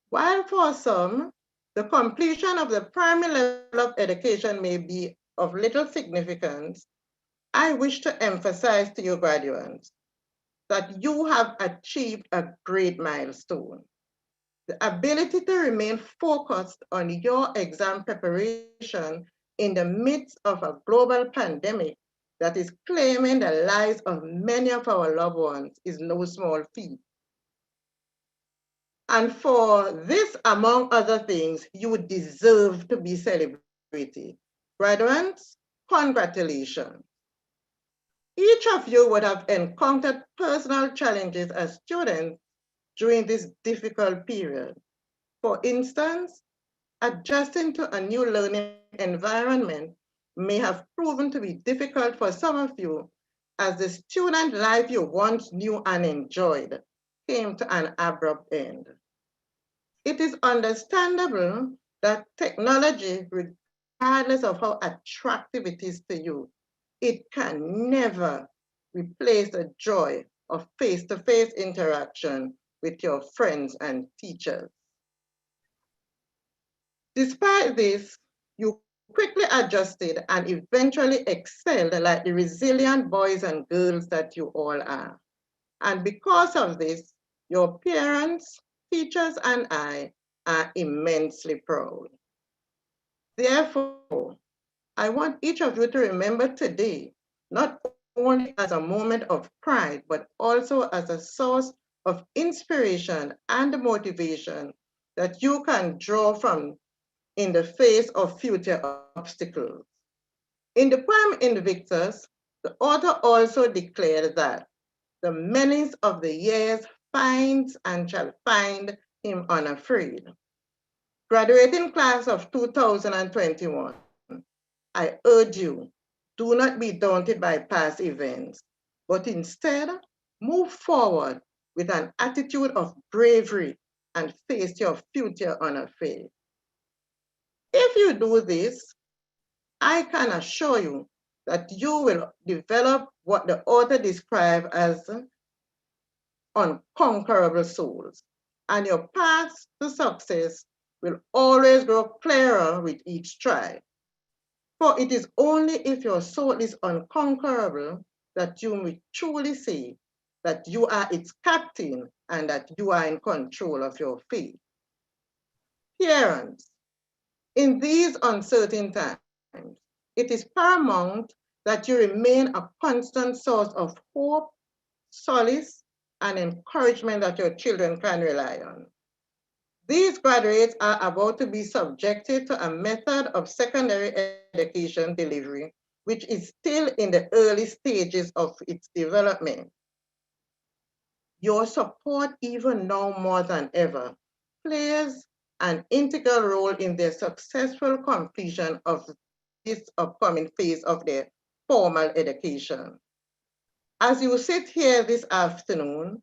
While for some, the completion of the primary level of education may be of little significance, I wish to emphasize to you graduates that you have achieved a great milestone. The ability to remain focused on your exam preparation in the midst of a global pandemic that is claiming the lives of many of our loved ones is no small feat. And for this, among other things, you deserve to be celebrated. Graduates, congratulations. Each of you would have encountered personal challenges as students during this difficult period. For instance, adjusting to a new learning environment may have proven to be difficult for some of you as the student life you once knew and enjoyed came to an abrupt end. It is understandable that technology, regardless of how attractive it is to you, it can never replace the joy of face-to-face interaction with your friends and teachers. Despite this, you quickly adjusted and eventually excelled like the resilient boys and girls that you all are. And because of this, your parents, teachers, and I are immensely proud. Therefore, I want each of you to remember today, not only as a moment of pride, but also as a source of inspiration and motivation that you can draw from in the face of future obstacles. In the poem Invictus, the author also declared that the menace of the years finds and shall find him unafraid. Graduating class of 2021, I urge you, do not be daunted by past events, but instead move forward with an attitude of bravery and face your future unafraid. If you do this, I can assure you that you will develop what the author described as unconquerable souls, and your path to success will always grow clearer with each stride. For it is only if your soul is unconquerable that you may truly say that you are its captain and that you are in control of your fate. Parents, in these uncertain times, it is paramount that you remain a constant source of hope, solace, and encouragement that your children can rely on. These graduates are about to be subjected to a method of secondary education delivery, which is still in the early stages of its development. Your support, even now more than ever, plays an integral role in their successful completion of this upcoming phase of their formal education. As you sit here this afternoon,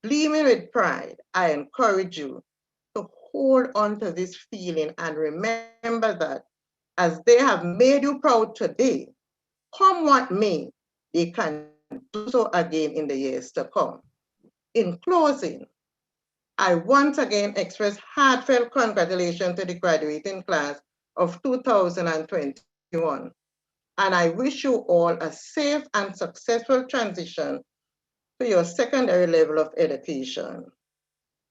gleaming with pride, I encourage you to hold on to this feeling and remember that as they have made you proud today, come what may, they can do so again in the years to come. In closing, I once again express heartfelt congratulations to the graduating class of 2021, and I wish you all a safe and successful transition to your secondary level of education.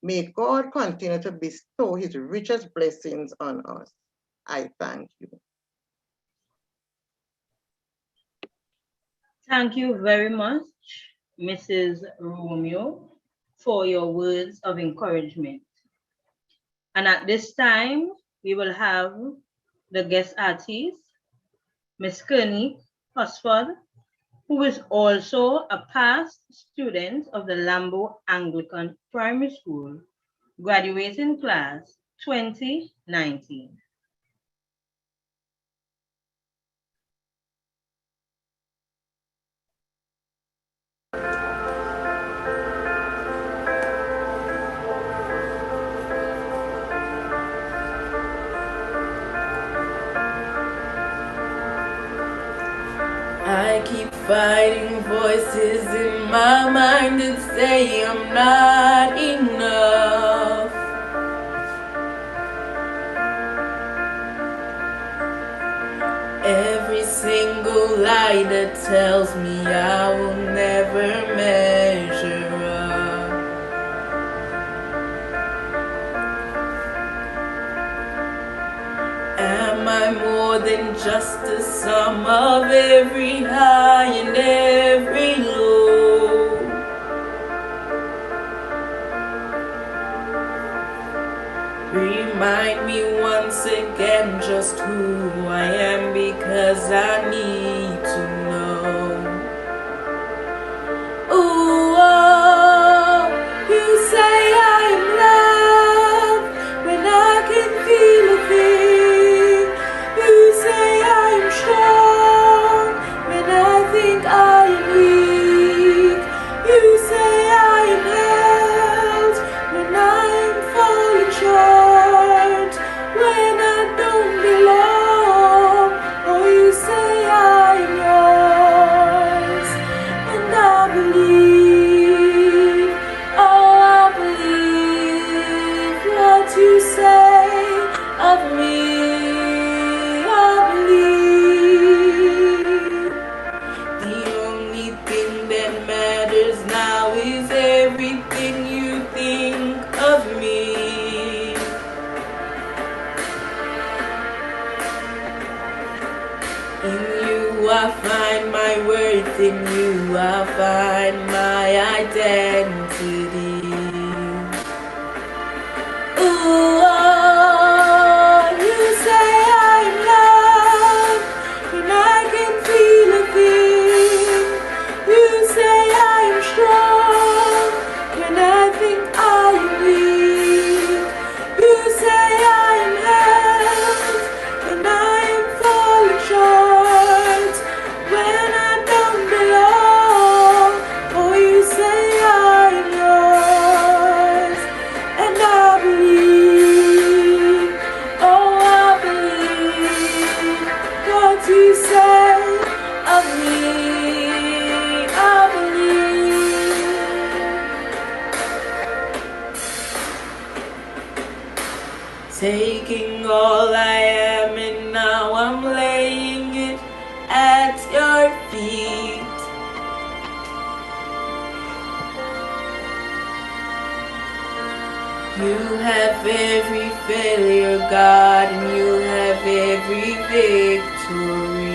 May God continue to bestow his richest blessings on us. I thank you. Thank you very much, Mrs. Romeo, for your words of encouragement. And at this time, we will have the guest artist, Miss Kearney Hosford, who is also a past student of the Lambeau Anglican Primary School, graduating class 2019. I keep fighting voices in my mind that say I'm not enough. Every single lie that tells me I will never measure up. Am I more than just a sum of every high and every low? Remind me once again just who I am, because I need to know. Ooh, oh, you say I'm loved when I can feel a thing. You say I'm strong when I think I am weak. You say I am held when I am falling short, when I don't belong. Oh, you say I'm yours, and I believe. Oh, I believe what you say of me. I believe. The only thing that matters now is everything you think of me. In you I find my worth, in you I find my identity. Ooh, oh, you say I'm loved when I can feel a thing. You say I'm strong when I think I am weak. You say I'm held when I am falling short, when I don't belong. Oh, you say I'm yours, and I believe. Oh, I believe what you say of me. I believe. Taking all I am and now I'm laying it at your feet. You have every failure, God, and you have every victory.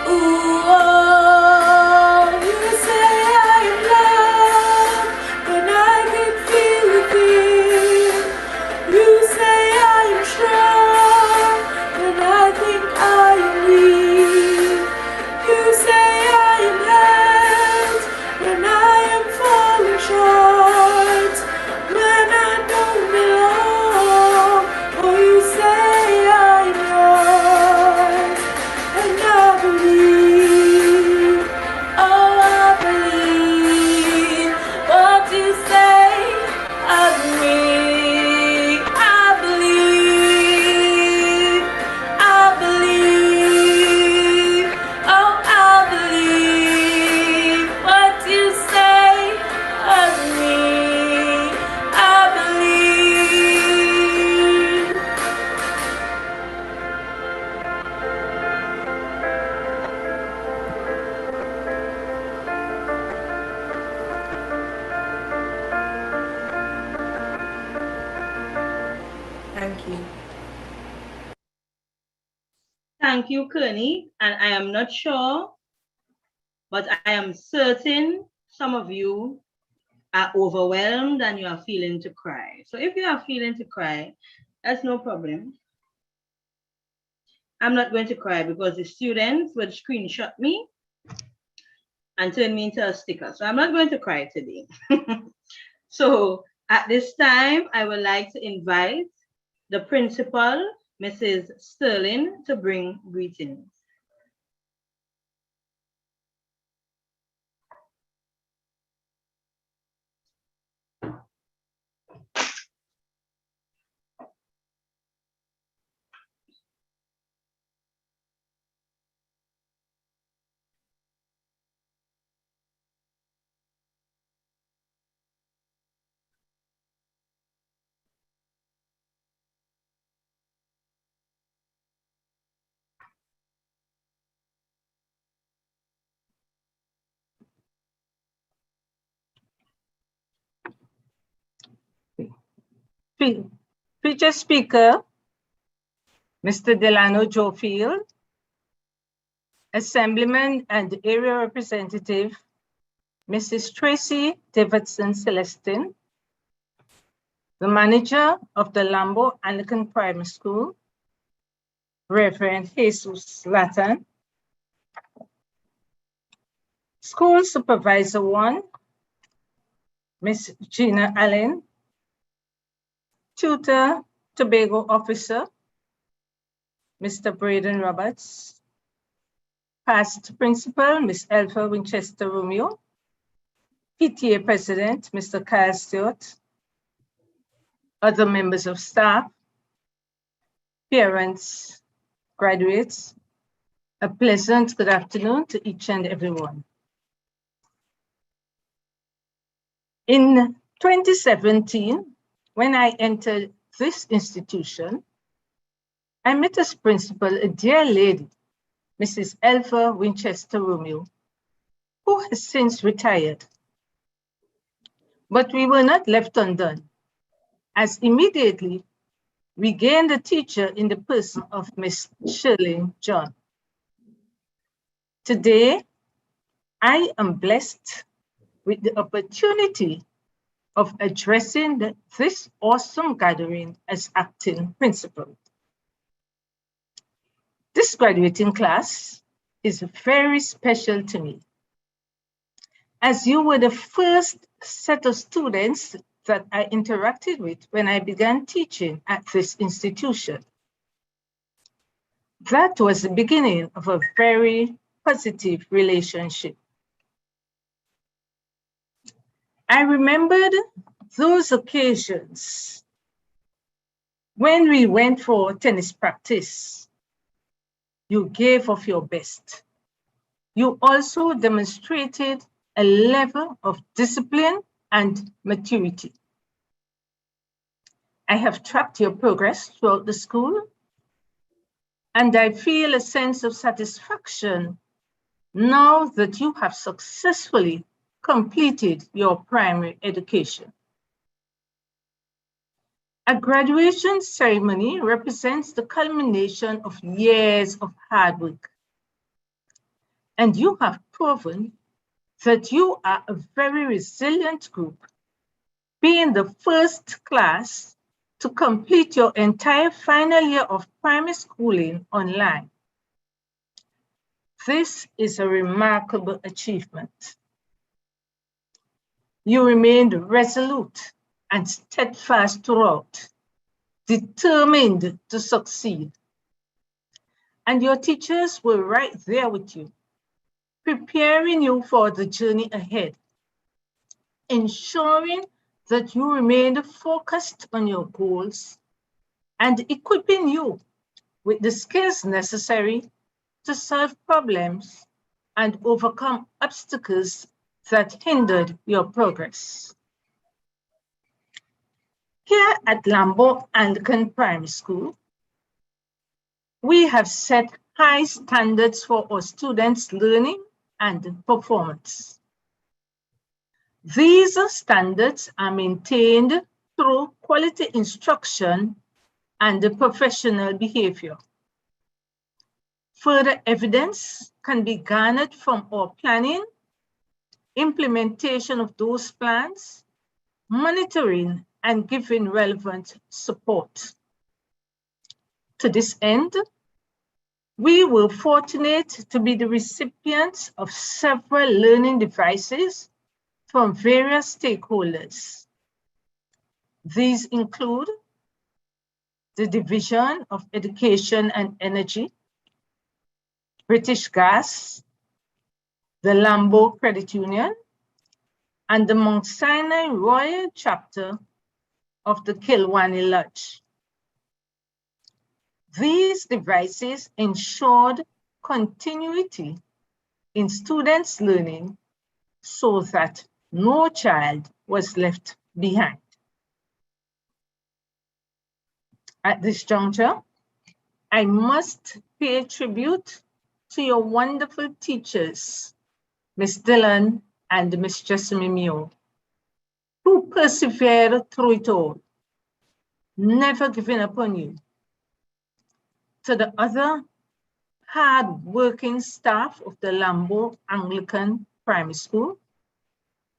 Ooh, oh, you say I'm loved when I can feel a thing. You say I'm strong when I think I am weak. You say I am held when I Thank you, Kearney. And I am not sure, but I am certain some of you are overwhelmed and you are feeling to cry. So if you are feeling to cry, that's no problem. I'm not going to cry because the students would screenshot me and turn me into a sticker. So I'm not going to cry today. So at this time, I would like to invite the principal, Mrs. Sterling, to bring greetings. Featured speaker, Mr. Delano Jofield, Assemblyman and Area Representative, Mrs. Tracy Davidson Celestin, the manager of the Lambeau Anglican Primary School, Reverend Jesus Latan, School Supervisor 1, Miss Gina Allen, Tutor Tobago Officer, Mr. Braden Roberts, Past Principal, Miss Elfa Winchester Romeo, PTA President, Mr. Kyle Stewart, other members of staff, parents, graduates, a pleasant good afternoon to each and everyone. In 2017, when I entered this institution, I met as principal a dear lady, Mrs. Elfa Winchester Romeo, who has since retired. But we were not left undone, as immediately we gained a teacher in the person of Miss Shirley John. Today, I am blessed with the opportunity of addressing this awesome gathering as acting principal. This graduating class is very special to me, as you were the first set of students that I interacted with when I began teaching at this institution. That was the beginning of a very positive relationship. I remembered those occasions when we went for tennis practice. You gave of your best. You also demonstrated a level of discipline and maturity. I have tracked your progress throughout the school, and I feel a sense of satisfaction now that you have successfully completed your primary education. A graduation ceremony represents the culmination of years of hard work. And you have proven that you are a very resilient group, being the first class to complete your entire final year of primary schooling online. This is a remarkable achievement. You remained resolute and steadfast throughout, determined to succeed. And your teachers were right there with you, preparing you for the journey ahead, ensuring that you remained focused on your goals and equipping you with the skills necessary to solve problems and overcome obstacles that hindered your progress. Here at Lambeau Anglican Primary School, we have set high standards for our students' learning and performance. These standards are maintained through quality instruction and professional behavior. Further evidence can be garnered from our planning, implementation of those plans, monitoring, and giving relevant support. To this end, we were fortunate to be the recipients of several learning devices from various stakeholders. These include the Division of Education and Energy, British Gas, the Lambeau Credit Union, and the Mount Sinai Royal Chapter of the Kilwani Lodge. These devices ensured continuity in students' learning so that no child was left behind. At this juncture, I must pay tribute to your wonderful teachers, Ms. Dillon and Ms. Jessamine Mio, who persevered through it all, never giving up on you. To the other hard-working staff of the Lambeau Anglican Primary School,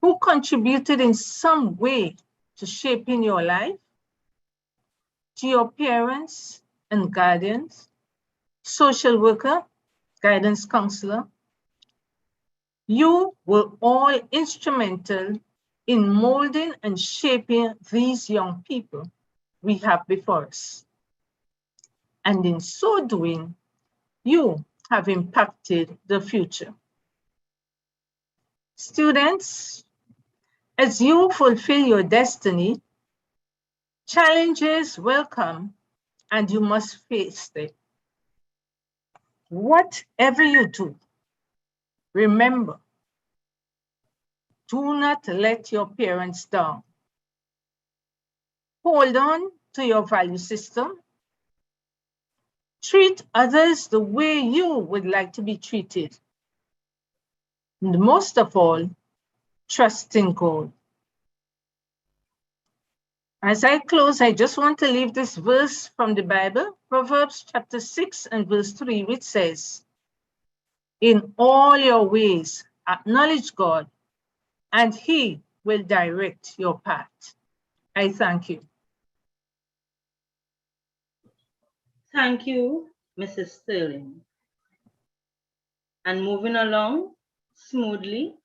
who contributed in some way to shaping your life, to your parents and guardians, social worker, guidance counselor, you were all instrumental in molding and shaping these young people we have before us. And in so doing, you have impacted the future. Students, as you fulfill your destiny, challenges will come and you must face them. Whatever you do, remember, do not let your parents down. Hold on to your value system. Treat others the way you would like to be treated. And most of all, trust in God. As I close, I just want to leave this verse from the Bible, Proverbs chapter 6 and verse 3, which says, "In all your ways, acknowledge God, and He will direct your path." I thank you. Thank you, Mrs. Sterling. And moving along smoothly,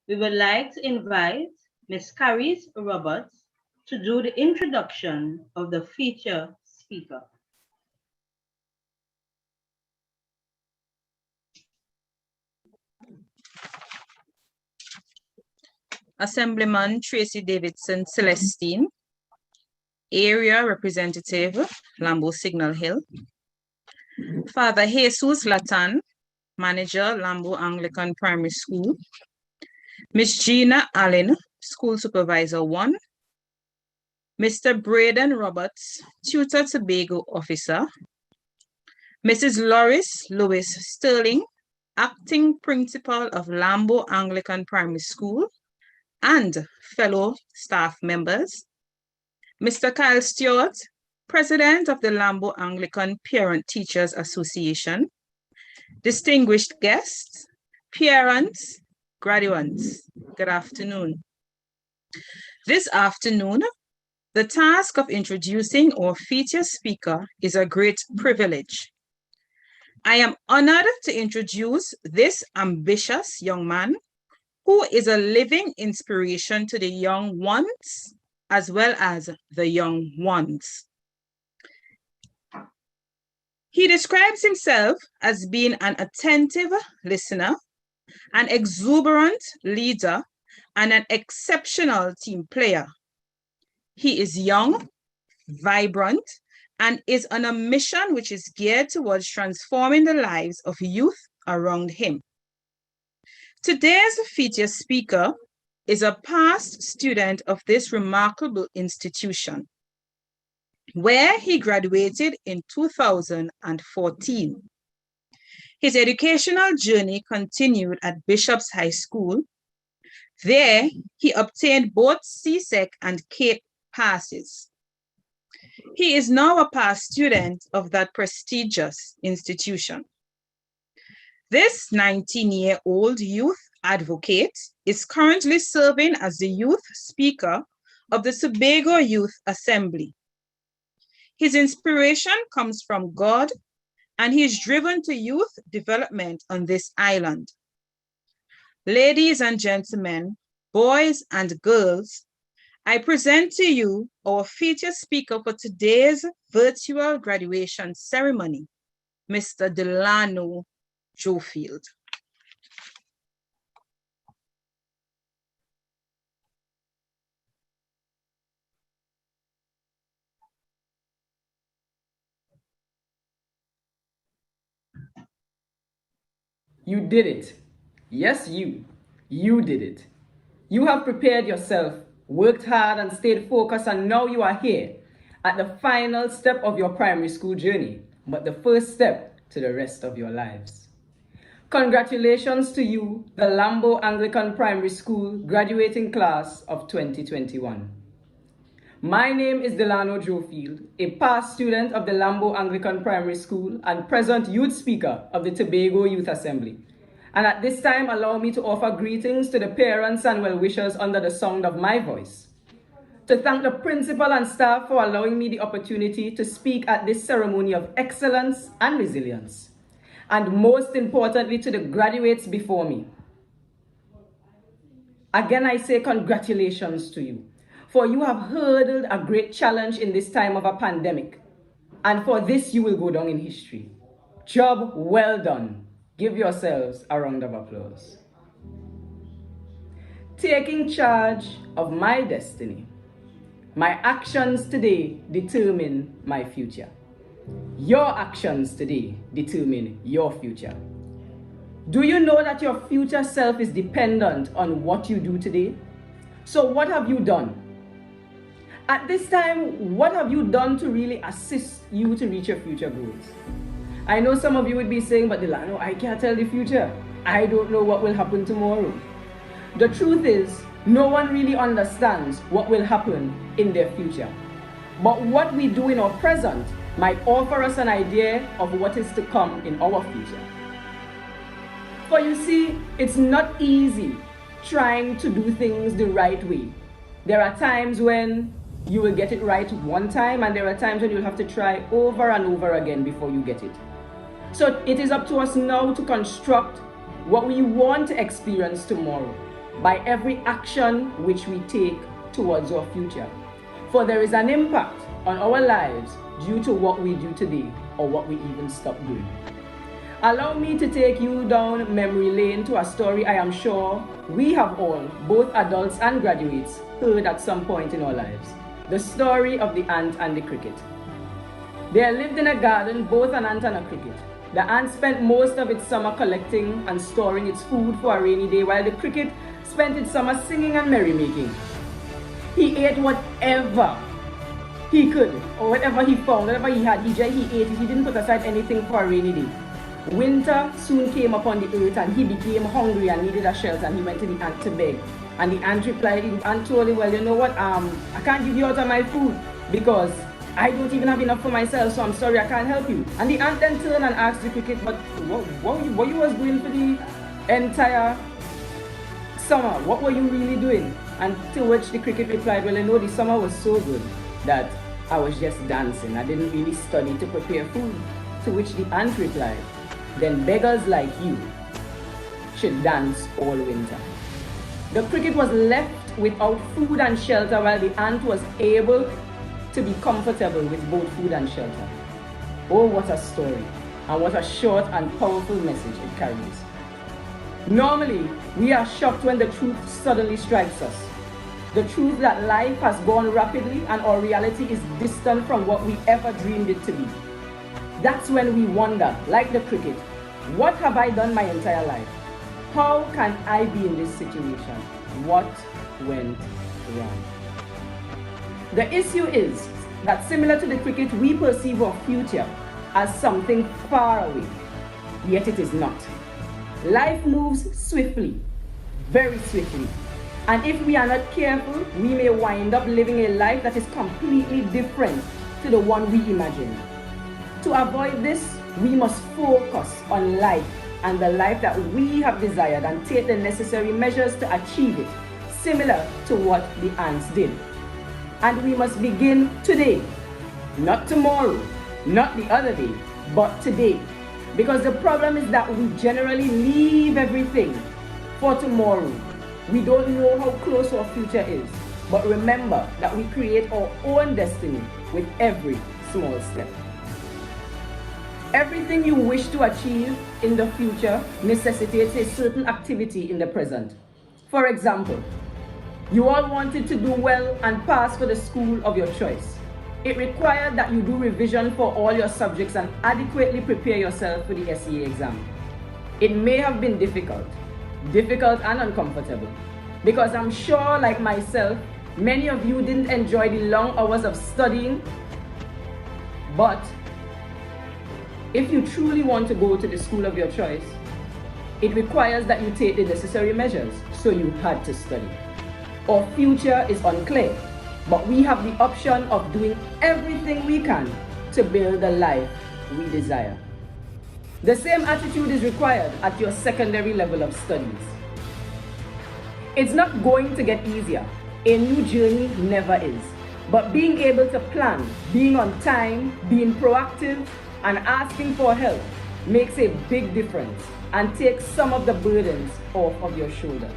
we would like to invite Ms. Caris Roberts to do the introduction of the feature speaker. Assemblyman Tracy Davidson Celestine, Area Representative, Lambeau Signal Hill. Father Jesus Latan, Manager, Lambeau Anglican Primary School. Miss Gina Allen, School Supervisor 1. Mr. Braden Roberts, Tutor Tobago Officer. Mrs. Loris Lewis Sterling, Acting Principal of Lambeau Anglican Primary School, and fellow staff members. Mr. Kyle Stewart, President of the Lambeau Anglican Parent Teachers Association. Distinguished guests, parents, graduates, good afternoon. This afternoon, the task of introducing our feature speaker is a great privilege. I am honored to introduce this ambitious young man who is a living inspiration to the young ones as well as the young ones. He describes himself as being an attentive listener, an exuberant leader, and an exceptional team player. He is young, vibrant, and is on a mission which is geared towards transforming the lives of youth around him. Today's feature speaker is a past student of this remarkable institution, where he graduated in 2014. His educational journey continued at Bishop's High School. There, he obtained both CSEC and CAPE passes. He is now a past student of that prestigious institution. This 19-year-old youth advocate is currently serving as the youth speaker of the Tobago Youth Assembly. His inspiration comes from God, and he is driven to youth development on this island. Ladies and gentlemen, boys and girls, I present to you our featured speaker for today's virtual graduation ceremony, Mr. Delano Jofield. You did it. Yes, you. You did it. You have prepared yourself, worked hard and stayed focused, and now you are here at the final step of your primary school journey, but the first step to the rest of your lives. Congratulations to you, the Lambeau Anglican Primary School graduating class of 2021. My name is Delano Jofield, a past student of the Lambeau Anglican Primary School and present youth speaker of the Tobago Youth Assembly. And at this time, allow me to offer greetings to the parents and well-wishers under the sound of my voice. To thank the principal and staff for allowing me the opportunity to speak at this ceremony of excellence and resilience. And most importantly, to the graduates before me. Again, I say congratulations to you, for you have hurdled a great challenge in this time of a pandemic. And for this, you will go down in history. Job well done. Give yourselves a round of applause. Taking charge of my destiny. My actions today determine my future. Your actions today determine your future. Do you know that your future self is dependent on what you do today? So what have you done? At this time, what have you done to really assist you to reach your future goals? I know some of you would be saying, but Delano, I can't tell the future. I don't know what will happen tomorrow. The truth is, no one really understands what will happen in their future. But what we do in our present might offer us an idea of what is to come in our future. For you see, it's not easy trying to do things the right way. There are times when you will get it right one time, and there are times when you'll have to try over and over again before you get it. So it is up to us now to construct what we want to experience tomorrow by every action which we take towards our future. For there is an impact on our lives due to what we do today or what we even stop doing. Allow me to take you down memory lane to a story I am sure we have all, both adults and graduates, heard at some point in our lives. The story of the ant and the cricket. There lived in a garden both an ant and a cricket. The ant spent most of its summer collecting and storing its food for a rainy day, while the cricket spent its summer singing and merrymaking. He ate whatever he could, or whatever he found, whatever he had, he ate it. He didn't put aside anything for a rainy day. Winter soon came upon the earth, and he became hungry and needed a shelter, and he went to the ant to beg. And the ant replied, and told him, well, you know what, I can't give you out of my food because I don't even have enough for myself, so I'm sorry, I can't help you. And the ant then turned and asked the cricket, but what you was doing for the entire summer? What were you really doing? And to which the cricket replied, well, you know, the summer was so good that I was just dancing. I didn't really study to prepare food. To which the ant replied, then beggars like you should dance all winter. The cricket was left without food and shelter, while the ant was able to be comfortable with both food and shelter. Oh, what a story, and what a short and powerful message it carries. Normally, we are shocked when the truth suddenly strikes us. The truth that life has gone rapidly and our reality is distant from what we ever dreamed it to be. That's when we wonder, like the cricket, what have I done my entire life? How can I be in this situation? What went wrong? The issue is that similar to the cricket, we perceive our future as something far away, yet it is not. Life moves swiftly, very swiftly. And if we are not careful, we may wind up living a life that is completely different to the one we imagined. To avoid this, we must focus on life and the life that we have desired and take the necessary measures to achieve it, similar to what the ants did. And we must begin today, not tomorrow, not the other day, but today. Because the problem is that we generally leave everything for tomorrow. We don't know how close our future is, but remember that we create our own destiny with every small step. Everything you wish to achieve in the future necessitates a certain activity in the present. For example, you all wanted to do well and pass for the school of your choice. It required that you do revision for all your subjects and adequately prepare yourself for the SEA exam. It may have been difficult and uncomfortable, because I'm sure, like myself, many of you didn't enjoy the long hours of studying. But if you truly want to go to the school of your choice, it requires that you take the necessary measures, so you had to study. Our future is unclear, but we have the option of doing everything we can to build the life we desire. The same attitude is required at your secondary level of studies. It's not going to get easier. A new journey never is. But being able to plan, being on time, being proactive, and asking for help makes a big difference and takes some of the burdens off of your shoulders.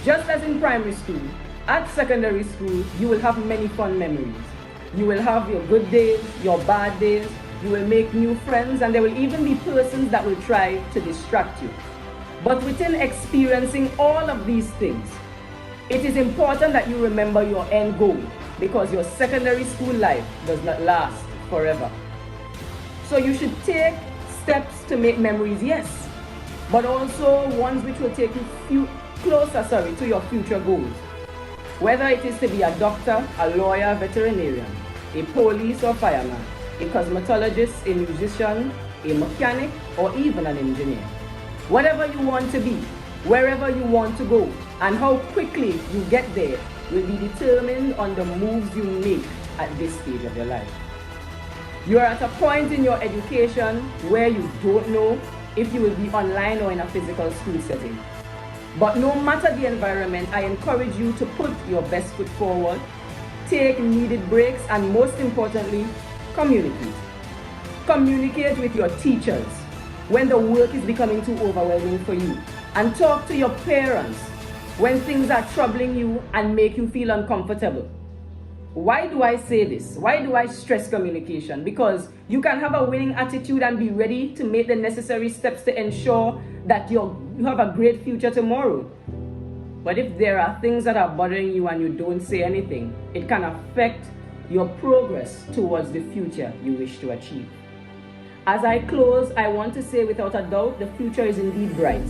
Just as in primary school, at secondary school, you will have many fun memories. You will have your good days, your bad days, you will make new friends, and there will even be persons that will try to distract you. But within experiencing all of these things, it is important that you remember your end goal, because your secondary school life does not last forever. So you should take steps to make memories, yes, but also ones which will take you closer to your future goals. Whether it is to be a doctor, a lawyer, veterinarian, a police or fireman, a cosmetologist, a musician, a mechanic, or even an engineer. Whatever you want to be, wherever you want to go, and how quickly you get there will be determined on the moves you make at this stage of your life. You are at a point in your education where you don't know if you will be online or in a physical school setting. But no matter the environment, I encourage you to put your best foot forward, take needed breaks, and most importantly, communicate. Communicate with your teachers when the work is becoming too overwhelming for you, and talk to your parents when things are troubling you and make you feel uncomfortable. Why do I say this? Why do I stress communication? Because you can have a winning attitude and be ready to make the necessary steps to ensure that you have a great future tomorrow. But if there are things that are bothering you and you don't say anything, it can affect your progress towards the future you wish to achieve. As I close, I want to say without a doubt, the future is indeed bright.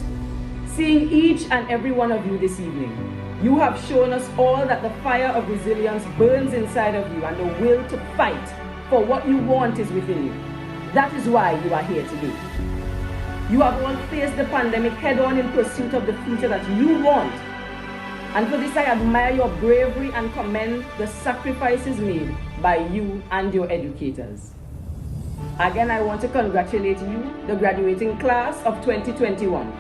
Seeing each and every one of you this evening, you have shown us all that the fire of resilience burns inside of you, and the will to fight for what you want is within you. That is why you are here today. You have all faced the pandemic head-on in pursuit of the future that you want. And for this, I admire your bravery and commend the sacrifices made by you and your educators. Again, I want to congratulate you, the graduating class of 2021,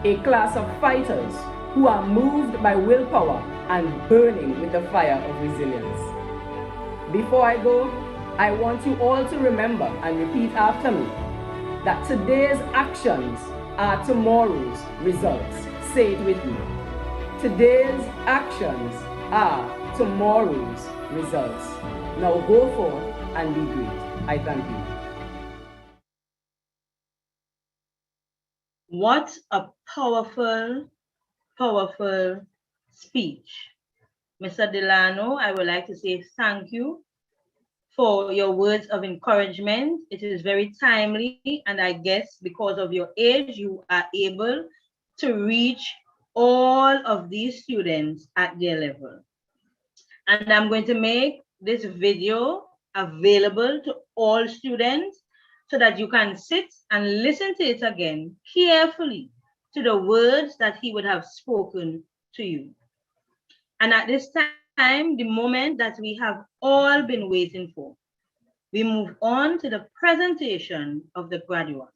a class of fighters who are moved by willpower and burning with the fire of resilience. Before I go, I want you all to remember and repeat after me that today's actions are tomorrow's results. Say it with me. Today's actions are tomorrow's results. Now go forth and be great. I thank you. What a powerful, powerful speech. Mr. Delano, I would like to say thank you for your words of encouragement. It is very timely, and I guess because of your age, you are able to reach all of these students at their level. And I'm going to make this video available to all students so that you can sit and listen to it again carefully to the words that he would have spoken to you. And at this time, the moment that we have all been waiting for, we move on to the presentation of the graduates.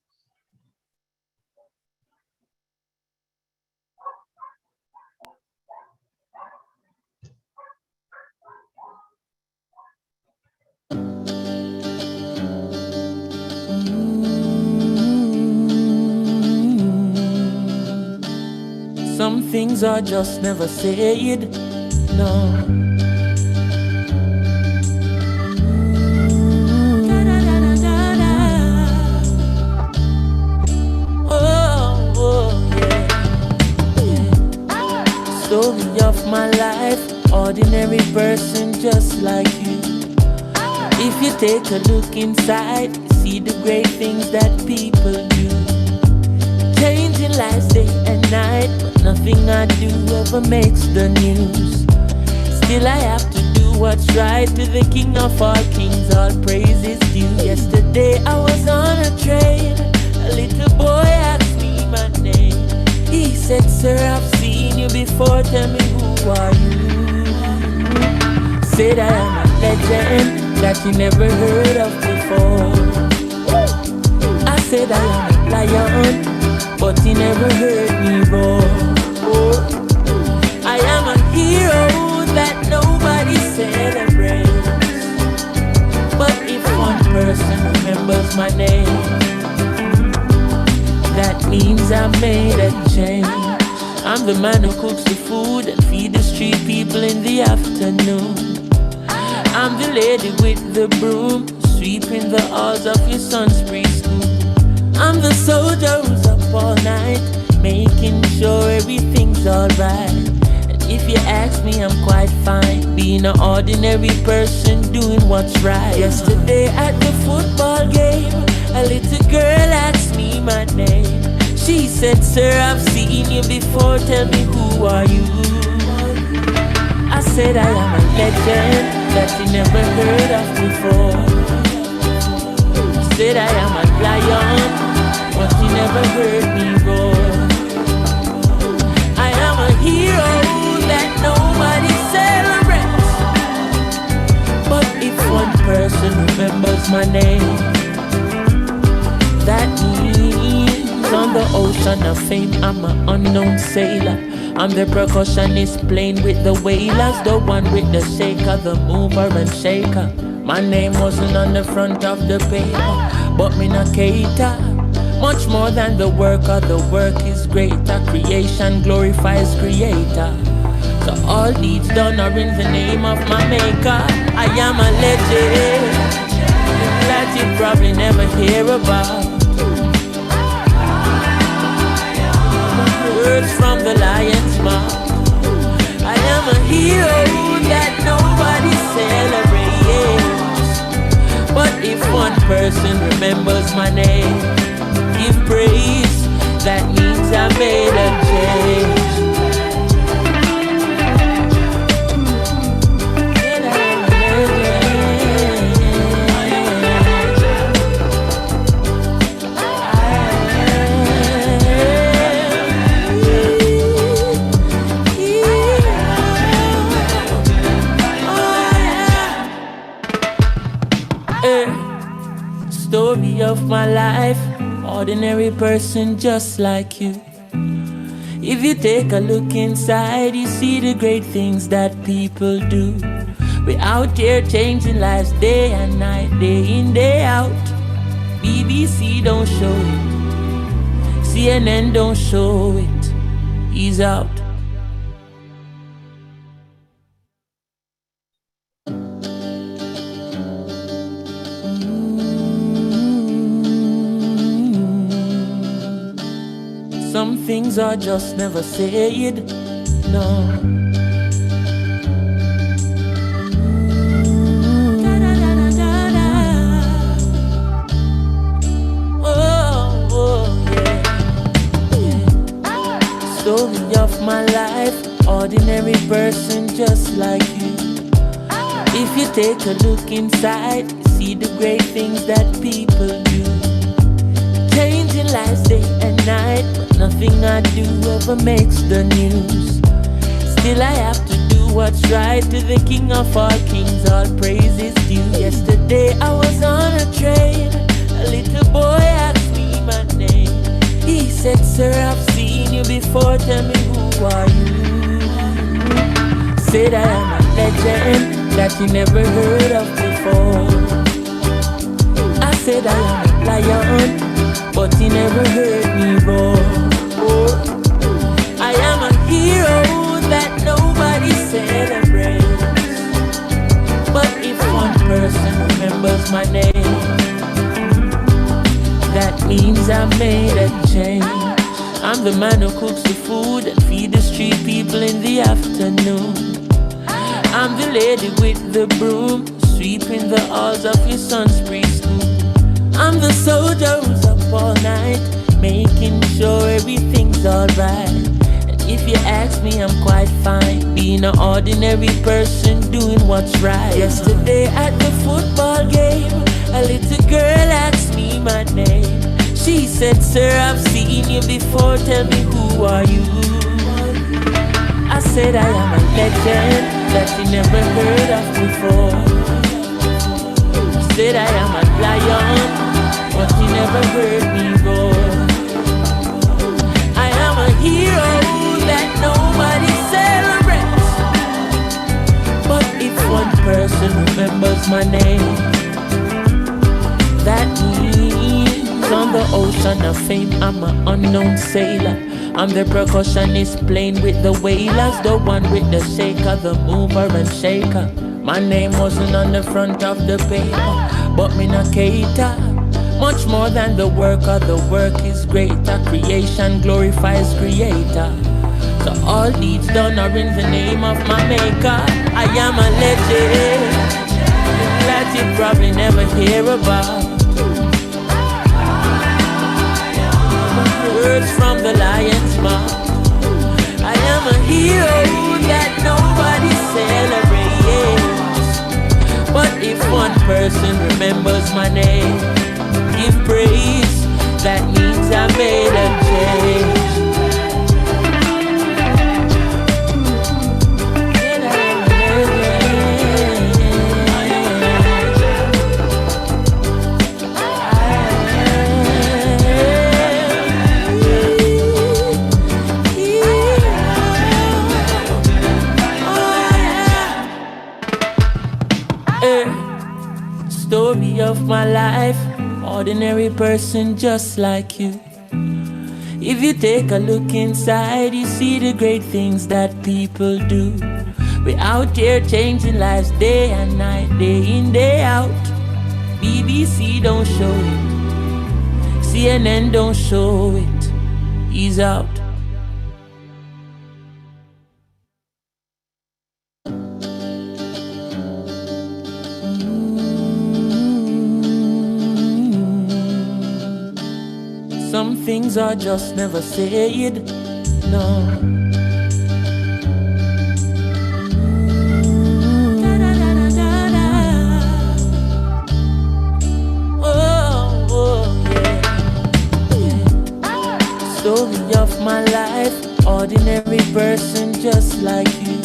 Some things are just never said, no. Story of my life, ordinary person just like you. If you take a look inside, you see the great things that people do. Changing lives day and night, but nothing I do ever makes the news. Still I have to do what's right, to the King of all kings all praise is due. Yesterday I was on a train, a little boy asked me my name. He said, sir, I've seen you before, tell me who are you? Said I am a legend that you never heard of before. I said I am a lion, but he never heard me roar. I am a hero that nobody celebrates, but if one person remembers my name, that means I made a change. I'm the man who cooks the food and feed the street people in the afternoon. I'm the lady with the broom, sweeping the halls of your son's preschool. I'm the soldier who's up all night, making sure everything's alright. And if you ask me, I'm quite fine, being an ordinary person doing what's right. Yesterday at the football game, a little girl asked me my name. She said, sir, I've seen you before, tell me who are you? I said I am a legend that you never heard of before. I said I am a lion, but you never heard me roar. I am a hero that nobody celebrates, but if one person remembers my name, that means on the ocean of fame I'm an unknown sailor. I'm the percussionist playing with the wailers, the one with the shaker, the mover and shaker. My name wasn't on the front of the paper, but me not cater. Much more than the work is greater. Creation glorifies creator. So all deeds done are in the name of my maker. I am a legend that you probably never hear about. Words from the lion's mouth. I am a hero that nobody celebrates, but if one person remembers my name, give praise, that means I made a change. Story of my life, ordinary person just like you. If you take a look inside, you see the great things that people do. We're out here changing lives day and night, day in, day out. BBC don't show it, CNN don't show it. He's out. Some things are just never said, no. Story of my life, ordinary person just like you. If you take a look inside, you see the great things that people do. Changing lives day and night, but nothing I do ever makes the news. Still I have to do what's right, to the King of all kings all praise is due. Yesterday I was on a train, a little boy asked me my name. He said, sir, I've seen you before, tell me who are you? Said I am a legend that you never heard of before. I said I am a lion, but he never heard me roar. I am a the man who cooks the food and feed the street people in the afternoon. I'm the lady with the broom, sweeping the halls of your son's preschool. I'm the soldier who's up all night, making sure everything's alright. And if you ask me, I'm quite fine, being an ordinary person doing what's right. Yesterday at the football game, a little girl asked me my name. She said, sir, I've seen you before, tell me who are you? I said, I am a legend that you never heard of before. I said, I am a lion, but you never heard me roar. I am a hero that nobody celebrates. But if one person remembers my name, that means on the ocean of fame I'm an unknown sailor. I'm the percussionist playing with the whalers, the one with the shaker, the mover and shaker. My name wasn't on the front of the paper, but me not cater. Much more than the work is greater. Creation glorifies creator. So all deeds done are in the name of my maker. I am a legend that you probably never hear about. Words from the lion's mouth. I am a hero that nobody celebrates. But if one person remembers my name, give praise, that means I made a change. Story of my life, ordinary person just like you. If you take a look inside, you see the great things that people do. We're out here changing lives day and night, day in, day out. BBC don't show it, CNN don't show it. He's out. Some things are just never said, no. Story of my life, ordinary person just like you.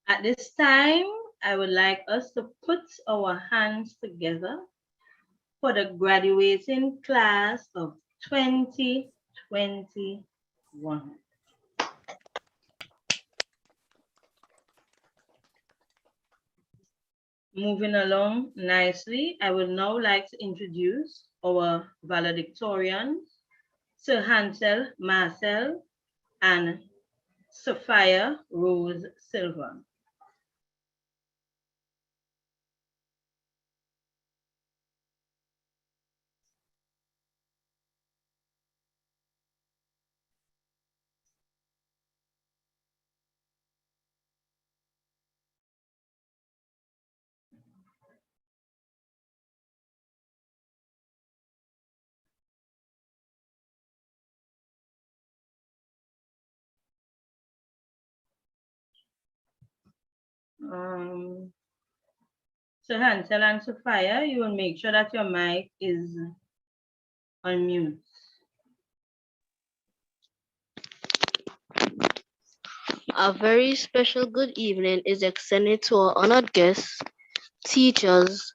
At this time, I would like us to put our hands together for the graduating class of 2021. Moving along nicely, I would now like to introduce our valedictorians, Sir Hansel Marcel and Sophia Rose Silva. So Hansel and Sophia, you will make sure that your mic is on mute. A very special good evening is extended to our honored guests, teachers,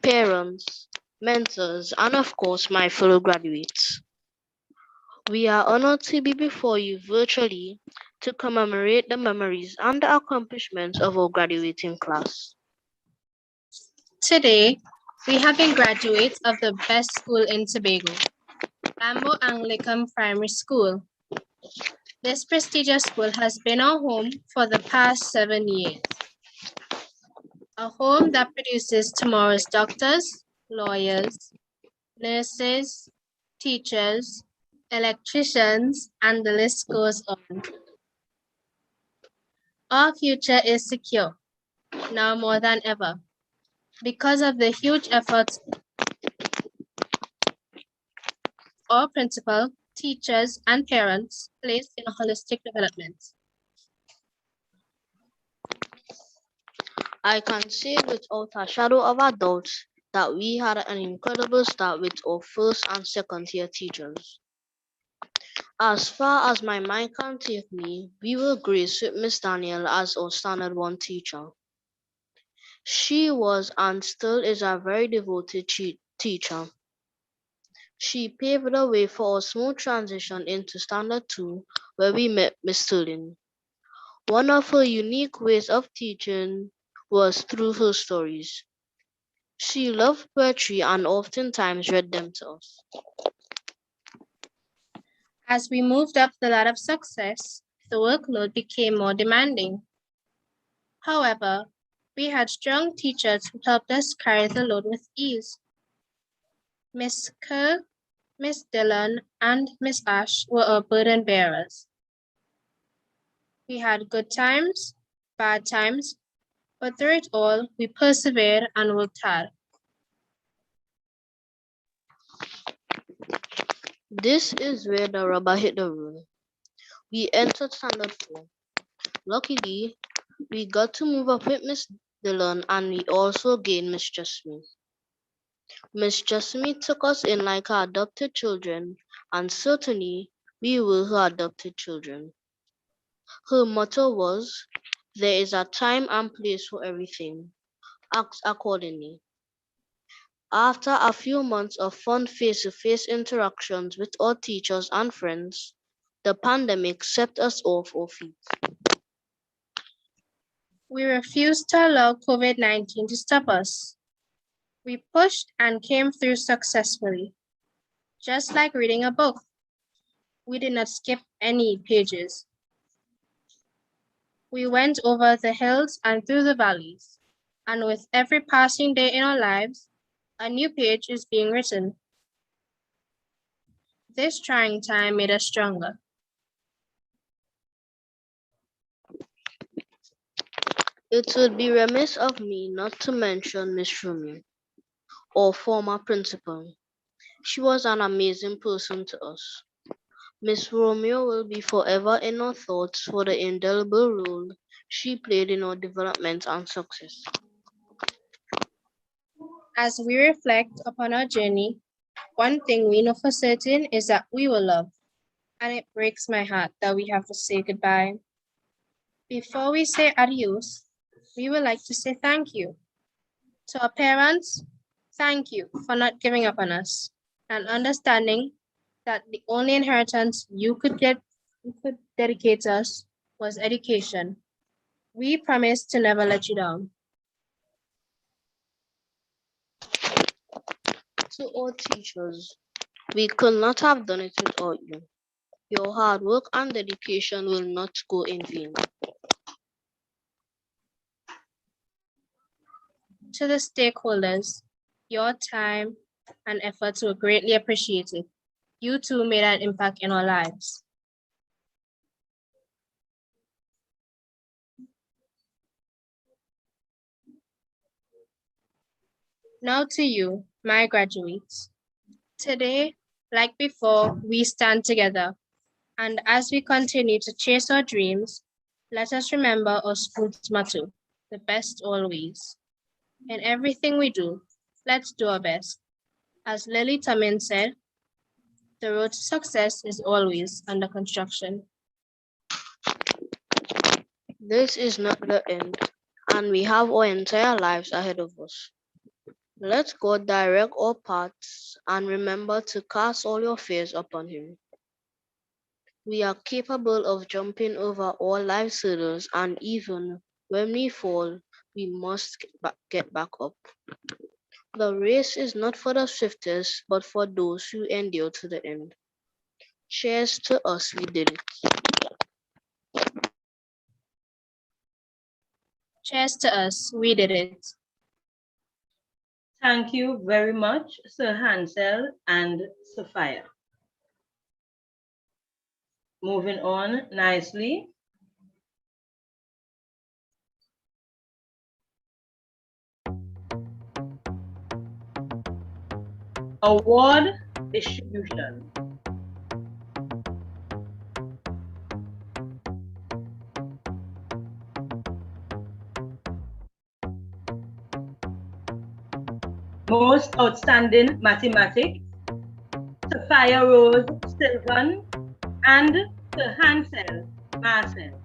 parents, mentors, and of course, my fellow graduates. We are honored to be before you virtually to commemorate the memories and the accomplishments of our graduating class. Today, we have been graduates of the best school in Tobago, Lambeau Anglican Primary School. This prestigious school has been our home for the past 7 years. A home that produces tomorrow's doctors, lawyers, nurses, teachers, electricians, and the list goes on. Our future is secure, now more than ever, because of the huge efforts our principal, teachers, and parents place in holistic development. I can say without a shadow of a doubt that we had an incredible start with our first and second tier teachers. As far as my mind can take me, we were graced with Miss Daniel as our standard one teacher. She was and still is a very devoted teacher. She paved the way for a smooth transition into Standard 2, where we met Miss Sterling. One of her unique ways of teaching was through her stories. She loved poetry and oftentimes read them to us. As we moved up the ladder of success, the workload became more demanding. However, we had strong teachers who helped us carry the load with ease. Miss Kerr, Miss Dillon, and Miss Ash were our burden bearers. We had good times, bad times, but through it all, we persevered and worked hard. This is where the rubber hit the road. We entered Standard 4. Luckily, we got to move up with Miss Dillon and we also gained Miss Jasmine. Miss Jasmine took us in like her adopted children, and certainly we were her adopted children. Her motto was, "There is a time and place for everything. Act accordingly." After a few months of fun face-to-face interactions with our teachers and friends, the pandemic set us off our feet. We refused to allow COVID-19 to stop us. We pushed and came through successfully. Just like reading a book, we did not skip any pages. We went over the hills and through the valleys, and with every passing day in our lives, a new page is being written. This trying time made us stronger. It would be remiss of me not to mention Miss Romeo, our former principal. She was an amazing person to us. Miss Romeo will be forever in our thoughts for the indelible role she played in our development and success. As we reflect upon our journey, one thing we know for certain is that we will love, and it breaks my heart that we have to say goodbye. Before we say adios, we would like to say thank you. To our parents, thank you for not giving up on us and understanding that the only inheritance you could dedicate to us was education. We promise to never let you down. To our teachers, we could not have done it without you. Your hard work and dedication will not go in vain. To the stakeholders, your time and efforts were greatly appreciated. You too made an impact in our lives. Now to you, my graduates. Today, like before, we stand together. And as we continue to chase our dreams, let us remember our school's motto, the best always. In everything we do, let's do our best. As Lily Tumin said, the road to success is always under construction. This is not the end, and we have our entire lives ahead of us. Let God direct our paths and remember to cast all your fears upon Him. We are capable of jumping over all life's hurdles, and even when we fall, we must get back up. The race is not for the swiftest, but for those who endure to the end. Cheers to us, we did it. Cheers to us, we did it. Thank you very much, Sir Hansel and Sophia. Moving on nicely. Award distribution. Most outstanding mathematics, Sophia Rose Sylvan and Sir Hansel Marcel.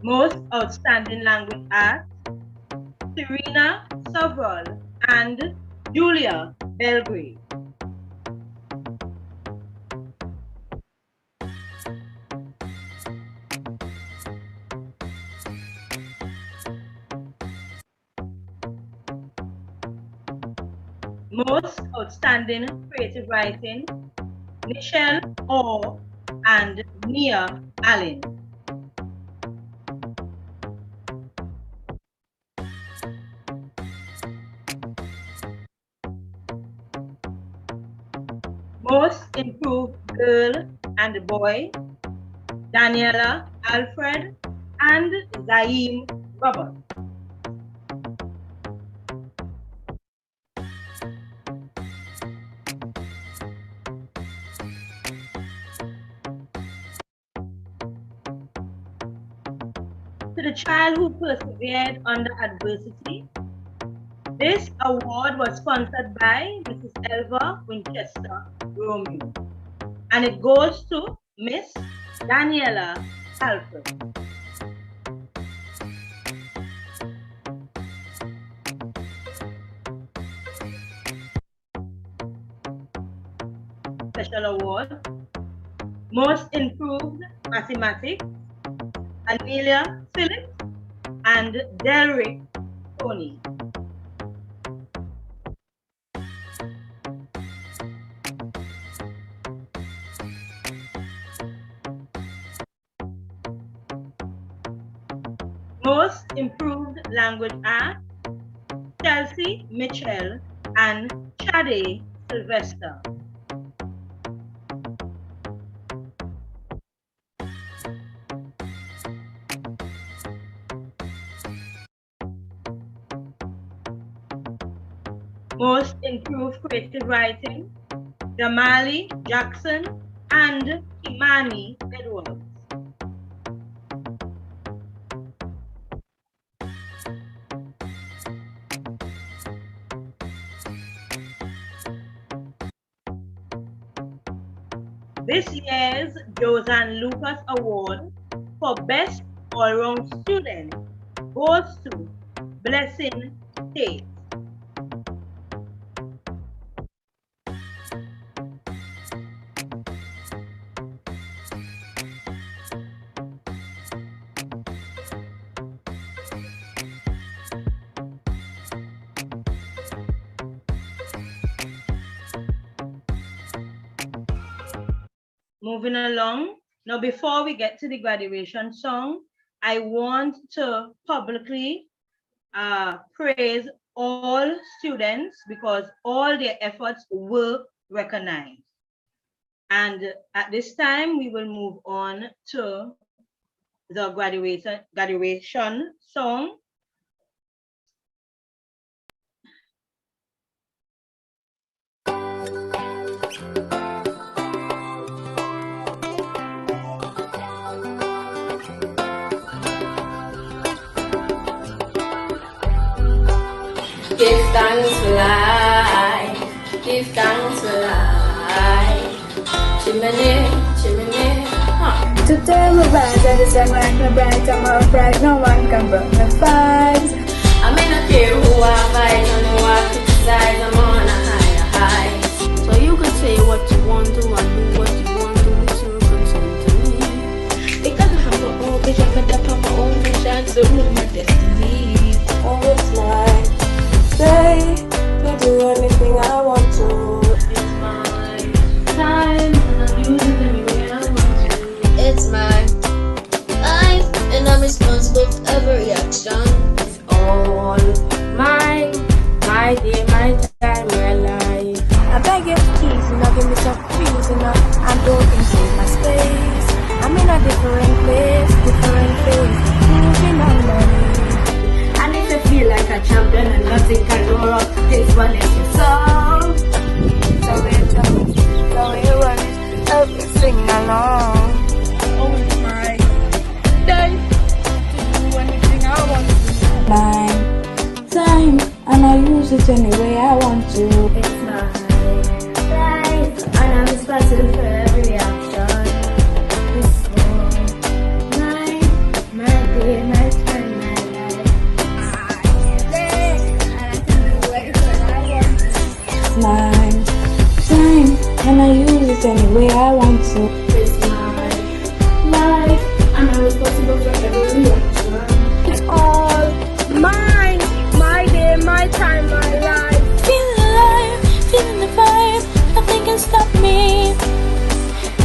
Most outstanding language arts, Serena Soveral and Julia Belgrave. Most outstanding creative writing, Michelle Orr and Nia Allen. Most improved girl and boy, Daniela Alfred and Zaim Robert. To the child who persevered under adversity, this award was sponsored by Mrs. Elva Winchester Romeo, and it goes to Miss Daniela Alfred. Special award, Most Improved Mathematics, Amelia Phillips and Derrick Tony. Most Improved Language Arts, Chelsea Mitchell and Chade Sylvester. Most Improved Creative Writing, Jamali Jackson and Imani Edwards. This year's Josanne Lucas Award for Best All-Round Student goes to Blessing Tate. Moving along. Now, before we get to the graduation song, I want to publicly praise all students because all their efforts were recognized. And at this time, we will move on to the graduation song. Give thanks for life, give thanks for life. Chimney, chimney, Today we rise and the sun like no bright, tomorrow bright, no one can burn the fight. I may not care who I fight, and who I criticize, I'm on a higher height. So you could say what you want to and do what you want to, it's your concern to me. Because I have my own vision, but I have my own vision to rule my destiny. Always like, say, to do anything I want to. It's mine. different things, moving on my way. And if you feel like a champion and nothing can go wrong, this one is your song. So we're done, so we're running, help me sing along. Oh my day to do anything I want to. My time, and I use it any way I want to. It's my life, and I'm responsible for every action. It's my day, my time, my life. My day, and I can do anything I want to. My time, and I use it any way I want to. It's my life, and I'm responsible for every action. It's all mine, my day, my time, my life. Feeling alive, feeling the vibe, nothing can stop me.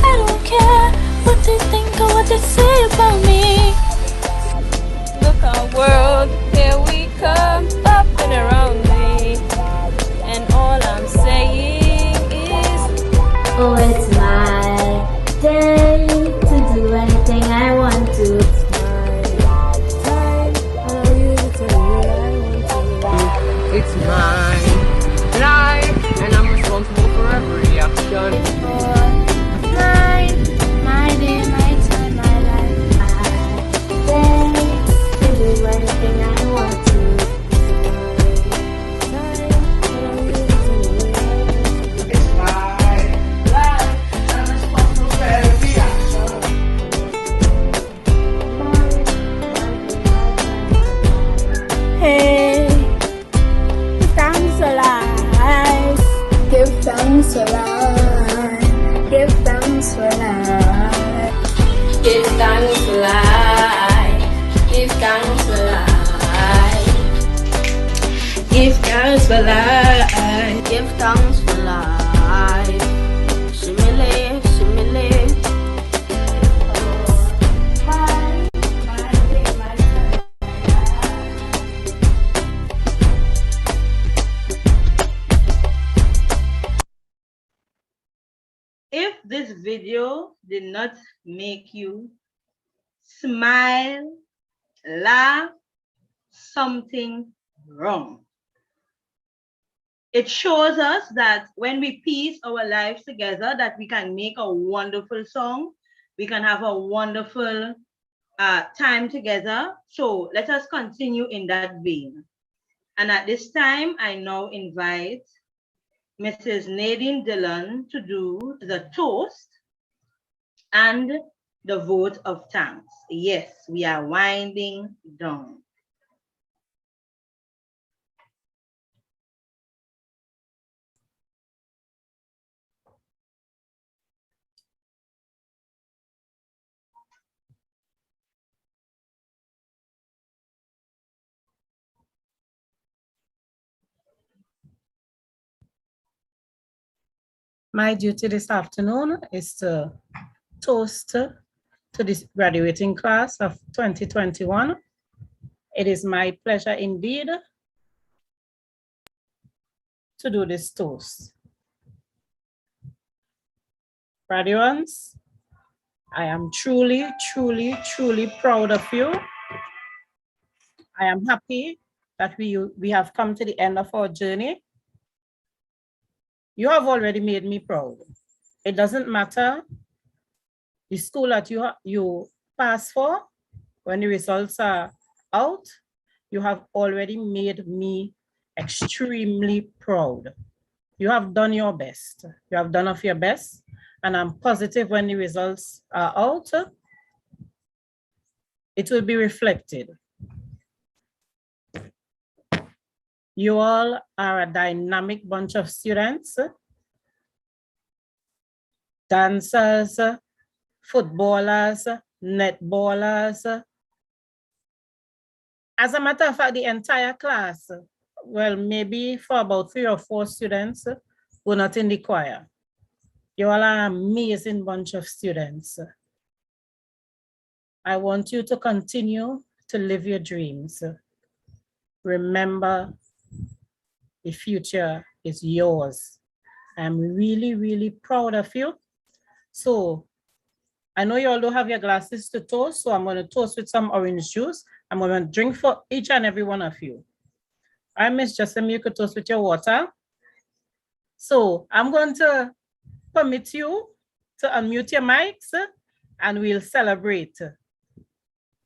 I don't care what they think or what they say about me. Look our world, here we come, up and around me. And all I'm saying is, oh, it's my day to do anything I want to. It's my time, and I'll use it any way I want to. It's my life, and I'm responsible for every action. My day, my time, my life. My day to do anything I want to. It's my life, and I'm responsible for every action. Hey, thanks a lot. Give thanks a lot. Give thanks for life. Give thanks for life. Give thanks for life. Give thanks for life. Give thanks for life. Shimile, shimile. If this video did not make you smile, laugh, something wrong. It shows us that when we piece our lives together, that we can make a wonderful song. We can have a wonderful time together. So let us continue in that vein. And at this time, I now invite Mrs. Nadine Dillon to do the toast and the vote of thanks. Yes, we are winding down. My duty this afternoon is to toast to this graduating class of 2021. It is my pleasure indeed to do this toast. Graduates, I am truly, truly, truly proud of you. I am happy that we have come to the end of our journey. You have already made me proud. It doesn't matter the school that you pass for, when the results are out, you have already made me extremely proud. You have done your best. You have done of your best, and I'm positive when the results are out, it will be reflected. You all are a dynamic bunch of students, dancers, footballers, netballers. As a matter of fact, the entire class, well, maybe for about 3 or 4 students were not in the choir. You all are an amazing bunch of students. I want you to continue to live your dreams. Remember, the future is yours. I'm really, really proud of you. So I know you all don't have your glasses to toast, so I'm going to toast with some orange juice. I'm going to drink for each and every one of you. All right, Miss Jessamine, you could toast with your water. So I'm going to permit you to unmute your mics and we'll celebrate.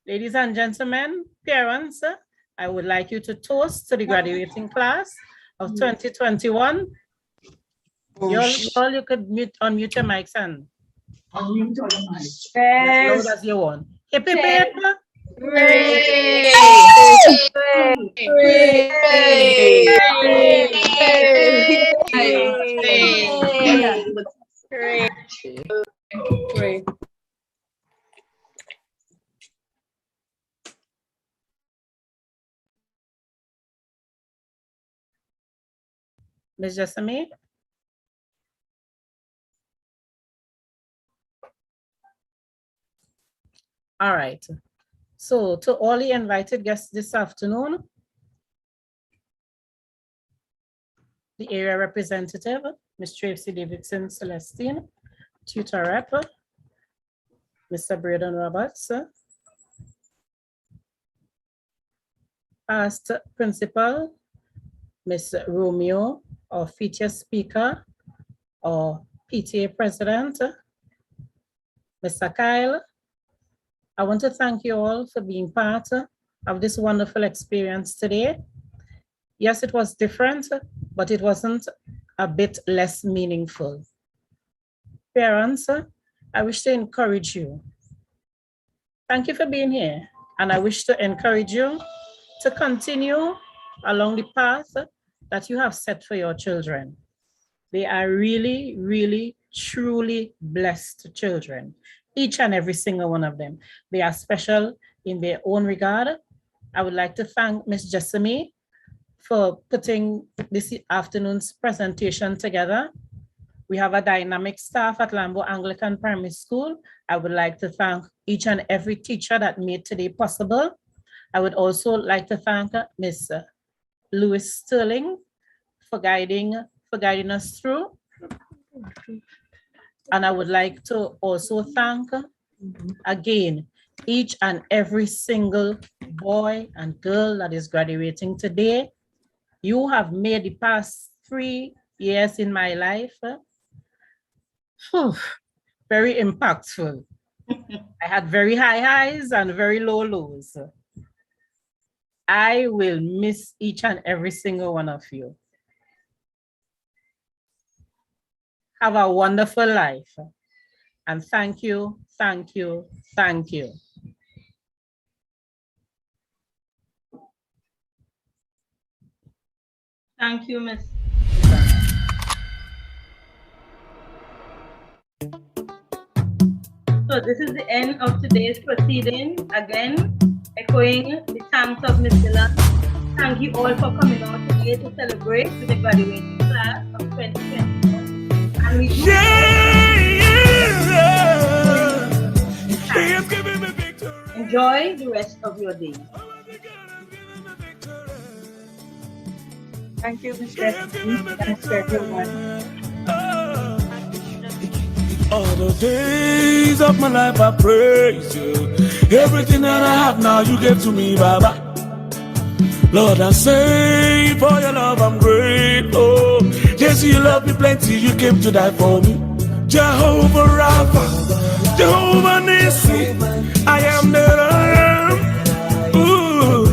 Ladies and gentlemen, parents, I would like you to toast to the graduating class of 2021. You could unmute your mics and unmute your mics. As loud as you want. Hip, hip, hip. Hooray! Ms. Jessamine? All right. So to all the invited guests this afternoon, the area representative, Ms. Tracy Davidson Celestine, tutor rep, Mr. Braden Roberts, past principal, Ms. Romeo, or feature speaker, or PTA president, Mr. Kyle. I want to thank you all for being part of this wonderful experience today. Yes, it was different, but it wasn't a bit less meaningful. Parents, I wish to encourage you. Thank you for being here. And I wish to encourage you to continue along the path that you have set for your children. They are really, really, truly blessed children. Each and every single one of them. They are special in their own regard. I would like to thank Ms. Jessamine for putting this afternoon's presentation together. We have a dynamic staff at Lambeau Anglican Primary School. I would like to thank each and every teacher that made today possible. I would also like to thank Ms. Lewis Sterling for guiding us through. And I would like to also thank, again, each and every single boy and girl that is graduating today. You have made the past 3 years in my life very impactful. I had very high highs and very low lows. I will miss each and every single one of you. Have a wonderful life. And thank you, thank you, thank you. Thank you, Ms. So this is the end of today's proceeding. Again, echoing the thanks of Ms. Dillon. Thank you all for coming out today to celebrate with the graduating class of 2021. And we enjoy the rest of your day. Thank you, Ms. Jessamine. Thanks, everyone. All the days of my life I praise you. Everything that I have now you gave to me, Baba. Lord, I say for your love I'm grateful. Yes, you love me plenty, you came to die for me. Jehovah Rapha, Jehovah Nissi, I am that I am. Ooh.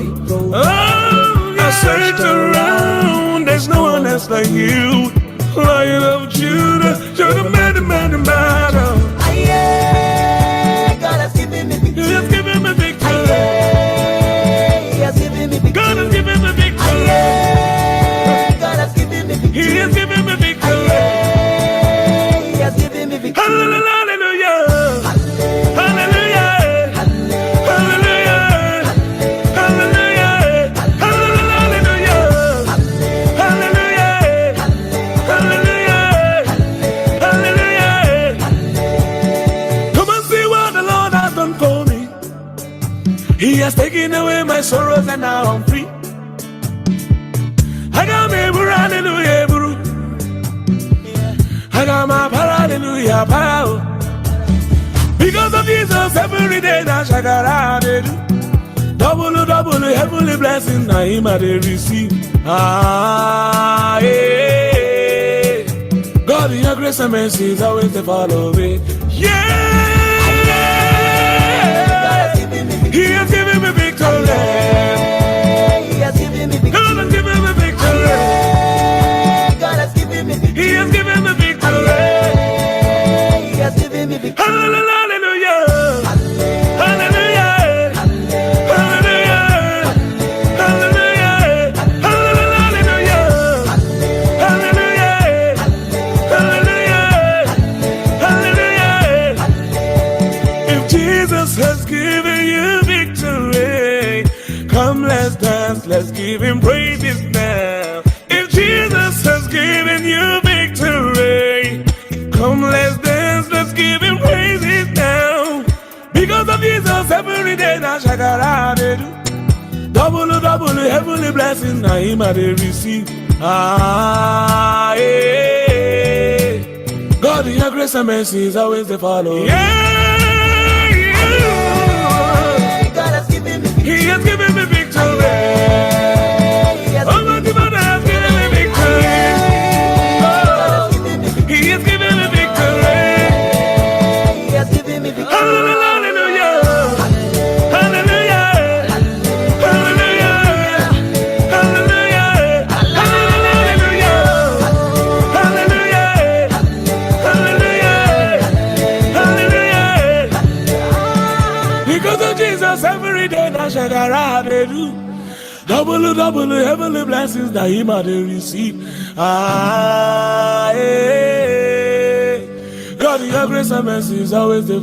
Oh, I searched around, there's no one else like you. Lion of Judah, you're the man in battle. God has given me victory. He has given me victory. He has given me victory. God has given me victory. God has given me victory. He has given me victory. He has given me victory. Hallelujah. Hallelujah. Hallelujah. Hallelujah. Hallelujah. Hallelujah. Hallelujah. Come and see what the Lord has done for me. He has taken away my sorrows and now I'm free. I got me, hallelujah, bro. I got my hallelujah, power. Because of Jesus, every day na shakara they do. Double, double, heavenly blessing, na him I dey receive. Ah, yeah. God, in your grace and mercy is always to follow me. Yeah. He has given me victory. He has given me victory. God has given me victory. God has given me victory. He has given me victory. He has given me victory. Hallelujah. Hallelujah. Has given you victory. Come, let's dance, let's give him praises now. If Jesus has given you victory, come, let's dance, let's give him praises now. Because of Jesus, every day na shakara they do. Double, double, heavenly blessing, na him I dey receive. Ah, yeah. God, in your grace and mercy is always to follow. Yeah. He has given me victory. Almighty Father has given me victory. Oh, He has given me victory. He has given me victory. Hallelujah. Hallelujah. Hallelujah. Hallelujah. Hallelujah. Hallelujah. Hallelujah. Hallelujah. Because of Jesus, every day na shakara they do. Double, double, heavenly blessings that him I dey receive. Ah, yeah. God, your grace and mercy is always the